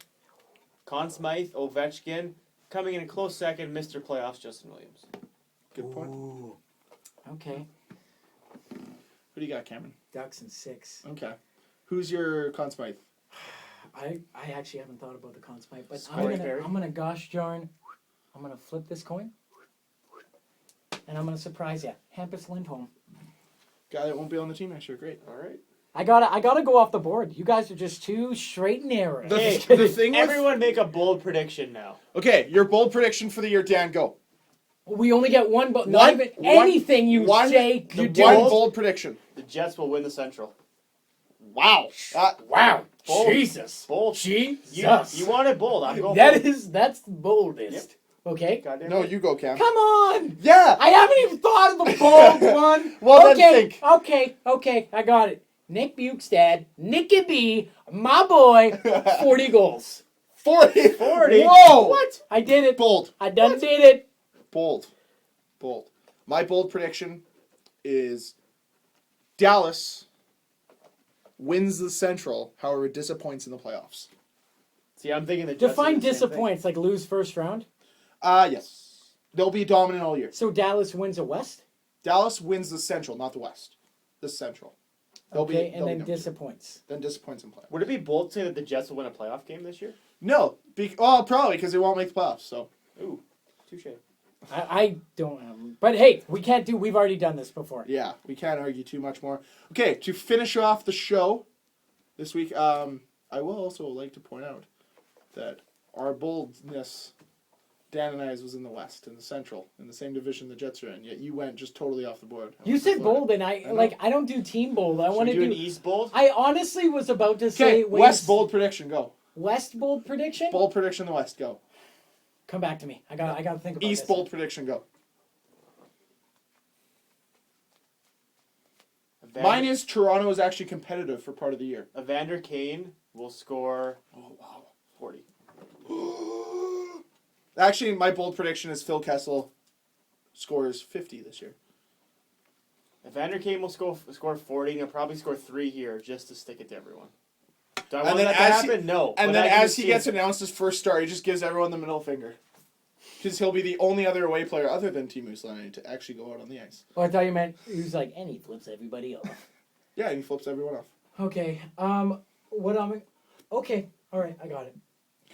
Speaker 3: Conn Smythe, Ovechkin. Coming in a close second, Mr. Playoffs, Justin Williams.
Speaker 1: Good point.
Speaker 2: Ooh. Okay.
Speaker 1: Who do you got, Cameron?
Speaker 2: Ducks in 6.
Speaker 1: Okay. Who's your Conn Smythe?
Speaker 2: I actually haven't thought about the Conn Smythe, but
Speaker 3: Corey Perry?
Speaker 2: I'm gonna gosh darn, I'm gonna flip this coin, and I'm gonna surprise you. Hampus Lindholm.
Speaker 1: Guy that won't be on the team next year. Great.
Speaker 3: All right.
Speaker 2: I gotta go off the board. You guys are just too straight and narrow.
Speaker 1: The thing with,
Speaker 3: Everyone make a bold prediction now.
Speaker 1: Okay, your bold prediction for the year, Dan, go.
Speaker 2: We only get one, but
Speaker 1: One-
Speaker 2: not even
Speaker 1: one-
Speaker 2: anything you
Speaker 1: one-
Speaker 2: say.
Speaker 1: The
Speaker 2: You do.
Speaker 1: one bold prediction.
Speaker 3: The Jets will win the Central.
Speaker 1: Wow.
Speaker 2: Wow.
Speaker 3: Bold.
Speaker 2: Jesus.
Speaker 3: Bold.
Speaker 2: Jesus.
Speaker 3: You wanted bold. I'm going bold.
Speaker 2: That's the boldest. Okay.
Speaker 3: Goddamn
Speaker 1: No,
Speaker 3: right.
Speaker 1: you go, Cam.
Speaker 2: Come on.
Speaker 1: Yeah.
Speaker 2: I haven't even thought of the bold one.
Speaker 1: Well, then
Speaker 2: okay,
Speaker 1: think.
Speaker 2: okay, I got it. Nick Bukestad, Nicky B, my boy, 40 goals.
Speaker 1: 40.
Speaker 3: 40?
Speaker 1: Whoa.
Speaker 3: What?
Speaker 2: I did it.
Speaker 1: Bold.
Speaker 2: I done did it.
Speaker 1: Bold. My bold prediction is Dallas wins the Central, however, disappoints in the playoffs.
Speaker 3: See, I'm thinking the Jets.
Speaker 2: Define
Speaker 3: do the same thing.
Speaker 2: disappoints, like lose first round.
Speaker 1: Yes. They'll be dominant all year.
Speaker 2: So Dallas wins a West.
Speaker 1: Dallas wins the Central, not the West. The Central. They'll
Speaker 2: Okay,
Speaker 1: be,
Speaker 2: and then
Speaker 1: they'll be
Speaker 2: disappoints.
Speaker 1: then disappoints in playoffs.
Speaker 3: Would it be bold to say that the Jets will win a playoff game this year?
Speaker 1: No. Well, probably because they won't make the playoffs. So
Speaker 3: Ooh, touche.
Speaker 2: I don't. But hey, we've already done this before.
Speaker 1: yeah, we can't argue too much more. Okay, to finish off the show this week, I will also like to point out that our boldness, Dan and I's was in the West, in the Central, in the same division the Jets are in. Yet you went just totally off the board.
Speaker 2: You said bold, and I
Speaker 1: know.
Speaker 2: don't do team bold. I
Speaker 3: Should
Speaker 2: want
Speaker 3: we
Speaker 2: to
Speaker 3: do an
Speaker 2: do.
Speaker 3: East bold?
Speaker 2: I honestly was about to
Speaker 1: Okay,
Speaker 2: say
Speaker 1: West bold prediction, go.
Speaker 2: West bold prediction.
Speaker 1: Bold prediction, the West, go.
Speaker 2: Come back to me. I got to think about
Speaker 1: East
Speaker 2: this.
Speaker 1: bold prediction, go. Mine is Toronto is actually competitive for part of the year.
Speaker 3: Evander Kane will score
Speaker 1: Oh, wow.
Speaker 3: 40.
Speaker 1: Actually, my bold prediction is Phil Kessel scores 50 this year.
Speaker 3: Evander Kane will score 40, and he'll probably score 3 here just to stick it to everyone. Do I
Speaker 1: And
Speaker 3: want
Speaker 1: then
Speaker 3: that to
Speaker 1: as he-
Speaker 3: happen? No.
Speaker 1: And
Speaker 3: But
Speaker 1: then
Speaker 3: I can
Speaker 1: as
Speaker 3: just
Speaker 1: he
Speaker 3: see
Speaker 1: gets
Speaker 3: it.
Speaker 1: announced his first star, he just gives everyone the middle finger. Because he'll be the only other away player other than Teemu Selanne to actually go out on the ice.
Speaker 2: Oh, I thought you meant he was like, and he flips everybody off.
Speaker 1: Yeah, and he flips everyone off.
Speaker 2: Okay. Okay. All right. I got it.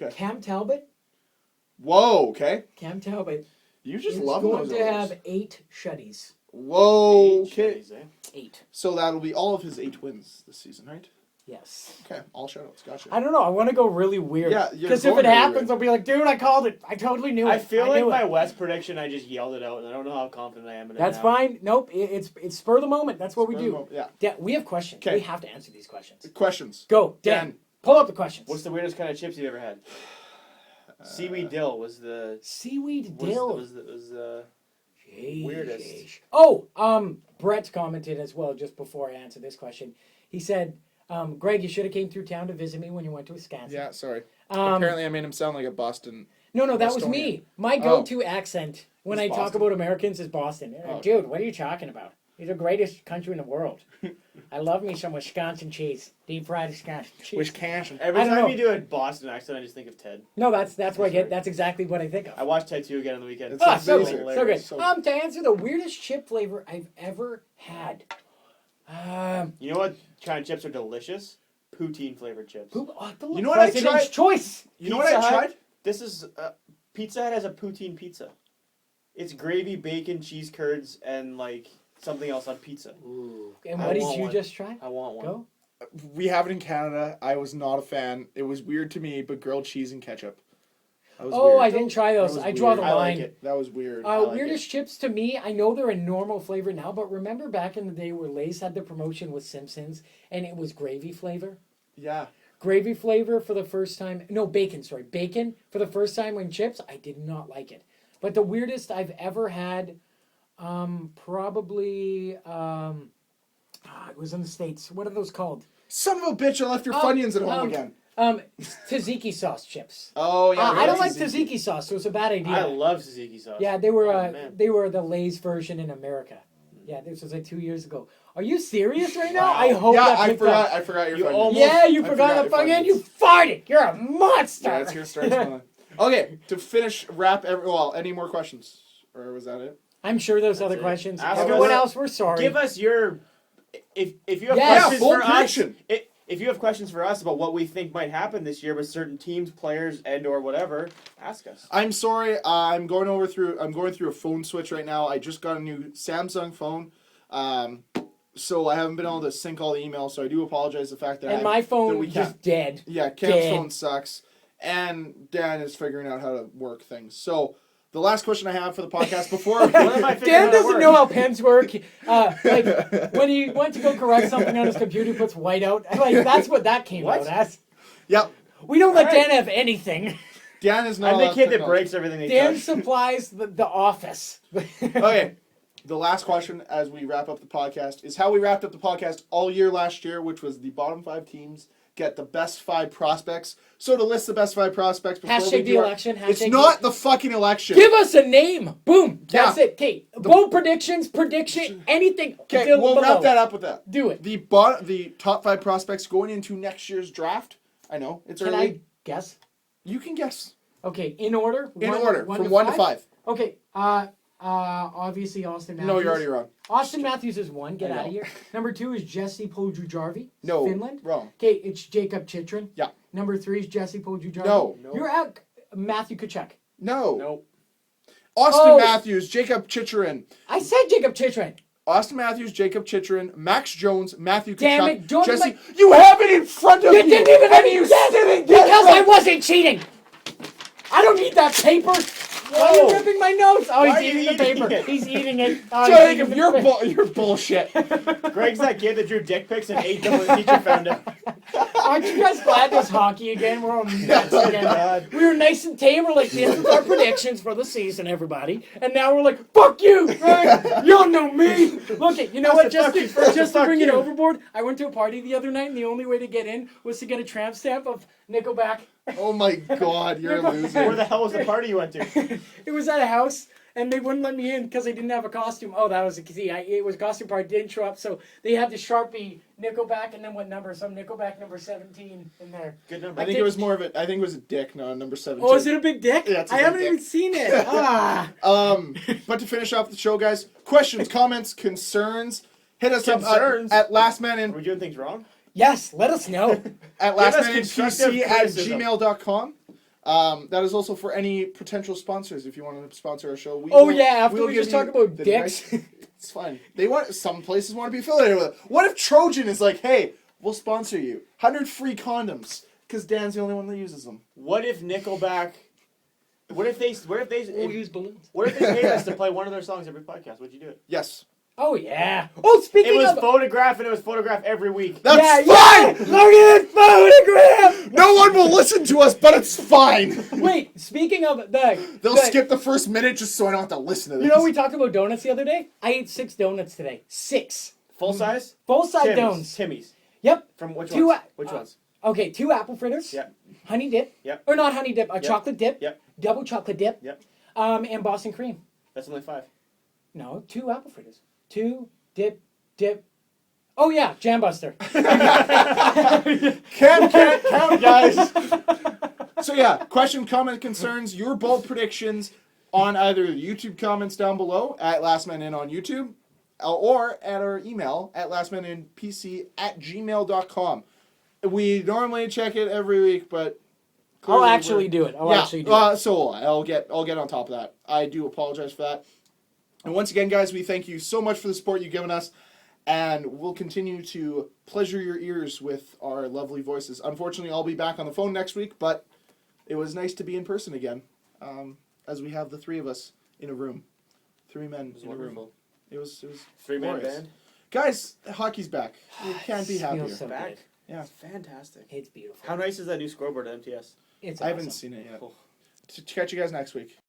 Speaker 1: Okay.
Speaker 2: Cam Talbot.
Speaker 1: Whoa, okay.
Speaker 2: Cam Talbot
Speaker 1: You just
Speaker 2: is
Speaker 1: love
Speaker 2: going
Speaker 1: those
Speaker 2: to
Speaker 1: orders.
Speaker 2: have 8 shutties.
Speaker 1: Whoa, okay.
Speaker 3: Jeez, eh?
Speaker 2: 8.
Speaker 1: So that'll be all of his 8 wins this season, right?
Speaker 2: Yes.
Speaker 1: Okay, all shutouts. Gotcha.
Speaker 2: I don't know. I want to go really weird.
Speaker 1: Yeah, you're
Speaker 2: because if
Speaker 1: going
Speaker 2: it
Speaker 1: really
Speaker 2: happens,
Speaker 1: weird.
Speaker 2: I'll be like, dude, I called it. I totally knew it.
Speaker 3: I feel like
Speaker 2: knew
Speaker 3: my
Speaker 2: it.
Speaker 3: West prediction, I just yelled it out, and I don't know how confident I am in it.
Speaker 2: That's
Speaker 3: now.
Speaker 2: fine. Nope. It's spur of the moment. That's what we do.
Speaker 1: Yeah.
Speaker 2: We have questions.
Speaker 1: 'Kay.
Speaker 2: We have to answer these questions.
Speaker 1: Questions.
Speaker 2: Go, Dan.
Speaker 1: Dan.
Speaker 2: Pull up the questions.
Speaker 3: What's the weirdest kind of chips you've ever had? Seaweed dill was the
Speaker 2: Seaweed
Speaker 3: was
Speaker 2: dill.
Speaker 3: the weirdest.
Speaker 2: Oh, Brett commented as well just before I answer this question. He said, Greg, you should have came through town to visit me when you went to Wisconsin.
Speaker 1: Yeah, sorry.
Speaker 2: Um,
Speaker 1: Apparently I made him sound like a Boston.
Speaker 2: No, that was
Speaker 1: Bostonian.
Speaker 2: me. My go-to accent when
Speaker 1: It's
Speaker 2: I talk
Speaker 1: Boston.
Speaker 2: about Americans is Boston.
Speaker 1: Oh.
Speaker 2: Dude, what are you talking about? You're the greatest country in the world. I love me some Wisconsin cheese. Deep fried Wisconsin cheese.
Speaker 1: Wisconsin.
Speaker 3: Every
Speaker 2: I don't
Speaker 3: time
Speaker 2: know.
Speaker 3: you do a Boston accent, I just think of Ted.
Speaker 2: No, that's what I get. That's exactly what I think of.
Speaker 3: I watched Ted 2 again on the weekend.
Speaker 1: It's
Speaker 2: Oh, so
Speaker 1: amazing.
Speaker 2: good. So good.
Speaker 1: So-
Speaker 2: To answer the weirdest chip flavor I've ever had.
Speaker 3: You know what kind of chips are delicious? Poutine flavored chips.
Speaker 1: You know what I
Speaker 2: President's
Speaker 1: tried?
Speaker 2: choice.
Speaker 1: You know what
Speaker 3: Pizza
Speaker 1: I
Speaker 3: Hut?
Speaker 1: tried?
Speaker 3: This is Pizza Hut has a poutine pizza. It's gravy, bacon, cheese curds, and like something else on pizza.
Speaker 2: Ooh. And
Speaker 3: I
Speaker 2: what did
Speaker 3: want
Speaker 2: you
Speaker 3: one.
Speaker 2: just try?
Speaker 3: I want one.
Speaker 2: Go.
Speaker 1: We have it in Canada. I was not a fan. It was weird to me, but grilled cheese and ketchup. That was
Speaker 2: Oh,
Speaker 1: weird.
Speaker 2: I didn't try those.
Speaker 1: That was
Speaker 2: I draw
Speaker 1: weird.
Speaker 2: the
Speaker 3: I like
Speaker 2: line.
Speaker 3: it.
Speaker 1: That was weird.
Speaker 3: like
Speaker 2: Weirdest chips to me, I know they're a normal flavor now, but remember back in the day where Lay's had the promotion with Simpsons and it was gravy flavor?
Speaker 1: Yeah.
Speaker 2: Gravy flavor for the first time. No, bacon, sorry. Bacon for the first time when chips, I did not like it. But the weirdest I've ever had, probably, it was in the States. What are those called?
Speaker 1: Son of a bitch, I left your Funyuns at home again.
Speaker 2: Tzatziki sauce chips.
Speaker 1: Oh, yeah.
Speaker 2: I don't like tzatziki sauce, so it's a bad idea.
Speaker 3: I love tzatziki sauce.
Speaker 2: Yeah, they were
Speaker 3: Oh, man.
Speaker 2: they were the Lay's version in America. Yeah, this was like 2 years ago. Are you serious right now?
Speaker 3: Wow.
Speaker 2: I hope
Speaker 1: Yeah,
Speaker 2: that
Speaker 1: I
Speaker 2: picked
Speaker 1: forgot.
Speaker 2: up.
Speaker 1: I forgot your
Speaker 3: You
Speaker 1: Funyuns.
Speaker 3: almost-
Speaker 2: Yeah, you
Speaker 1: I
Speaker 2: forgot
Speaker 1: forgot
Speaker 2: the
Speaker 1: your
Speaker 2: fucking.
Speaker 1: Funyuns.
Speaker 2: You farted. You're a monster.
Speaker 1: Yeah, it's here starts smelling. Okay, to finish, any more questions? Or was that it?
Speaker 2: I'm sure there's other
Speaker 3: it.
Speaker 2: questions.
Speaker 3: Ask
Speaker 2: Everyone
Speaker 3: us-
Speaker 2: else, we're sorry.
Speaker 3: Give us your if you have
Speaker 2: Yeah,
Speaker 3: questions
Speaker 1: bold
Speaker 3: for us.
Speaker 1: prediction.
Speaker 3: If you have questions for us about what we think might happen this year with certain teams, players, and or whatever, ask us.
Speaker 1: I'm sorry. I'm going through a phone switch right now. I just got a new Samsung phone. So I haven't been able to sync all the emails, so I do apologize the fact that
Speaker 2: and my phone
Speaker 1: we
Speaker 2: is
Speaker 1: can't.
Speaker 2: just dead.
Speaker 1: Yeah, Cam's
Speaker 2: Dead.
Speaker 1: phone sucks, and Dan is figuring out how to work things. So the last question I have for the podcast before
Speaker 3: What am I figuring
Speaker 2: Dan
Speaker 3: out at
Speaker 2: doesn't
Speaker 3: work?
Speaker 2: know how pens work. Like when he went to go correct something on his computer, he puts white out. Like that's what that came
Speaker 3: What?
Speaker 2: out as.
Speaker 1: Yep,
Speaker 2: We don't let
Speaker 3: All right.
Speaker 2: Dan have anything.
Speaker 1: Dan is not.
Speaker 3: I'm the
Speaker 1: allowed
Speaker 3: kid that
Speaker 1: technology.
Speaker 3: breaks everything they
Speaker 2: Dan
Speaker 3: touch.
Speaker 2: supplies the office.
Speaker 1: Okay, the last question as we wrap up the podcast is how we wrapped up the podcast all year last year, which was the bottom 5 teams get the best 5 prospects. So to list the best 5 prospects before we
Speaker 2: Hashtag
Speaker 1: do
Speaker 2: the
Speaker 1: our-
Speaker 2: election.
Speaker 1: it's
Speaker 2: hashtag
Speaker 1: not the fucking election.
Speaker 2: Give us a name. Boom. That's
Speaker 1: Yeah.
Speaker 2: it. Okay. Bold predictions, prediction, anything.
Speaker 1: Okay,
Speaker 2: Fill
Speaker 1: we'll
Speaker 2: below.
Speaker 1: wrap that up with that.
Speaker 2: Do it.
Speaker 1: The top 5 prospects going into next year's draft. I know it's
Speaker 2: Can
Speaker 1: early.
Speaker 2: I guess?
Speaker 1: You can guess
Speaker 2: Okay. In order.
Speaker 1: in order from 1 to 5.
Speaker 2: Okay. Obviously Austin Matthews.
Speaker 1: No, you're already wrong.
Speaker 2: Austin Matthews is 1. Get
Speaker 1: I
Speaker 2: out of
Speaker 1: know.
Speaker 2: here. Number 2 is Jesse Pojujarvi.
Speaker 1: No,
Speaker 2: Finland.
Speaker 1: wrong.
Speaker 2: Okay, it's Jacob Chitrin.
Speaker 1: Yeah.
Speaker 2: Number 3 is Jesse Pojujarvi.
Speaker 1: No.
Speaker 2: You're out. Matthew Kachuk.
Speaker 1: No.
Speaker 3: Nope.
Speaker 1: Austin
Speaker 2: Oh.
Speaker 1: Matthews, Jacob Chicherin.
Speaker 2: I said Jacob Chitrin.
Speaker 1: Austin Matthews, Jacob Chicherin, Max Jones, Matthew
Speaker 2: Damn
Speaker 1: Tkachuk,
Speaker 2: it, don't
Speaker 1: Jesse.
Speaker 2: like-
Speaker 1: You have it in front of
Speaker 2: You
Speaker 1: you.
Speaker 2: didn't even let me
Speaker 1: you
Speaker 2: guess
Speaker 1: didn't
Speaker 2: because
Speaker 1: guess
Speaker 2: I
Speaker 1: right.
Speaker 2: wasn't cheating. I don't need that paper. Why are you
Speaker 3: Whoa.
Speaker 2: ripping my notes? Oh,
Speaker 3: Why
Speaker 2: he's
Speaker 3: are you
Speaker 2: eating the
Speaker 3: eating
Speaker 2: paper.
Speaker 3: it?
Speaker 2: He's eating it. Oh, he's
Speaker 1: Jacob,
Speaker 2: eating the
Speaker 1: you're,
Speaker 2: paper.
Speaker 1: you're bullshit.
Speaker 3: Greg's that kid that drew dick pics and ate them when the teacher found him.
Speaker 2: Aren't you guys glad there's hockey again? We're all nuts again.
Speaker 3: God.
Speaker 2: We were nice and tame. We're like, this is our predictions for the season, everybody. And now we're like, fuck you. Right? You don't know me. Look, you know what? Just to bring it overboard, I went to a party the other night, and the only way to get in was to get a tramp stamp of Nickelback.
Speaker 1: Oh my God, you're a
Speaker 3: Where
Speaker 1: loser.
Speaker 3: the hell was the party you went to?
Speaker 2: It was at a house, and they wouldn't let me in because I didn't have a costume. Oh, that was it was a costume part. Didn't show up, so they had the Sharpie Nickelback, and then what number? Some Nickelback number 17 in there.
Speaker 3: Good number.
Speaker 1: I think it was more of a. I think it was a dick, no, number 17.
Speaker 2: Oh, is it a big dick?
Speaker 1: Yeah, it's a
Speaker 2: I
Speaker 1: big
Speaker 2: haven't
Speaker 1: dick.
Speaker 2: even seen it. Ah.
Speaker 1: But to finish off the show, guys, questions, comments, concerns, hit us
Speaker 3: Concerns?
Speaker 1: up at lastmanin
Speaker 3: Are we doing things wrong?
Speaker 2: Yes, let us know.
Speaker 1: at
Speaker 3: Give us
Speaker 1: lastmaninpc
Speaker 3: constructive
Speaker 1: at
Speaker 3: criticism.
Speaker 1: gmail.com. That is also for any potential sponsors. If you want to sponsor our show,
Speaker 2: After we
Speaker 1: give
Speaker 2: just talk
Speaker 1: you
Speaker 2: about
Speaker 1: the
Speaker 2: dicks.
Speaker 1: nice- it's fine. Some places want to be affiliated with it. What if Trojan is like, hey, we'll sponsor you, 100 free condoms, because Dan's the only one that uses them.
Speaker 3: What if Nickelback? What if they
Speaker 2: We'll use balloons.
Speaker 3: What if they paid us to play one of their songs every podcast? Would you do it?
Speaker 1: Yes.
Speaker 2: Oh yeah. Oh, speaking
Speaker 3: It was
Speaker 2: of.
Speaker 3: Photograph, and it was Photograph every week.
Speaker 1: That's
Speaker 2: yeah,
Speaker 1: fine.
Speaker 2: yeah. Look at that photograph.
Speaker 1: No one will listen to us, but it's fine.
Speaker 2: Wait, speaking of
Speaker 1: They'll skip the first minute just so I don't have to listen to this.
Speaker 2: You know, we talked about donuts the other day. I ate 6 donuts today. 6
Speaker 3: Full size?
Speaker 2: full-size donuts.
Speaker 3: Timmy's.
Speaker 2: Yep.
Speaker 3: From which
Speaker 2: Two
Speaker 3: ones?
Speaker 2: a-
Speaker 3: Which ones?
Speaker 2: Okay, 2 apple fritters.
Speaker 3: Yep.
Speaker 2: Honey dip.
Speaker 3: Yep.
Speaker 2: Or not honey dip. A chocolate dip.
Speaker 3: Yep.
Speaker 2: Double chocolate dip.
Speaker 3: Yep.
Speaker 2: And Boston cream.
Speaker 3: That's only 5.
Speaker 2: No, 2 apple fritters. 2 dip. Oh yeah, Jam Buster.
Speaker 1: Can't count, guys. So yeah, question, comment, concerns, your bold predictions on either the YouTube comments down below at lastmanin on YouTube or at our email at lastmaninpc@gmail.com. We normally check it every week, but
Speaker 2: I'll
Speaker 1: clearly
Speaker 2: actually do it. I'll actually do it.
Speaker 1: So will I. I'll get on top of that. I do apologize for that. And once again, guys, we thank you so much for the support you've given us. And we'll continue to pleasure your ears with our lovely voices. Unfortunately, I'll be back on the phone next week, but it was nice to be in person again, as we have the 3 of us in a room. 3 men in a room.
Speaker 3: Wonderful.
Speaker 1: It was
Speaker 3: 3-man
Speaker 1: glorious.
Speaker 3: band.
Speaker 1: Guys, hockey's back. You can't be happier.
Speaker 2: Feels so
Speaker 3: Back.
Speaker 2: good.
Speaker 1: Yeah.
Speaker 3: It's fantastic.
Speaker 2: It's beautiful.
Speaker 3: How nice is that new scoreboard at MTS?
Speaker 2: It's
Speaker 1: I haven't
Speaker 2: awesome.
Speaker 1: seen it yet.
Speaker 3: Cool.
Speaker 1: Catch you guys next week.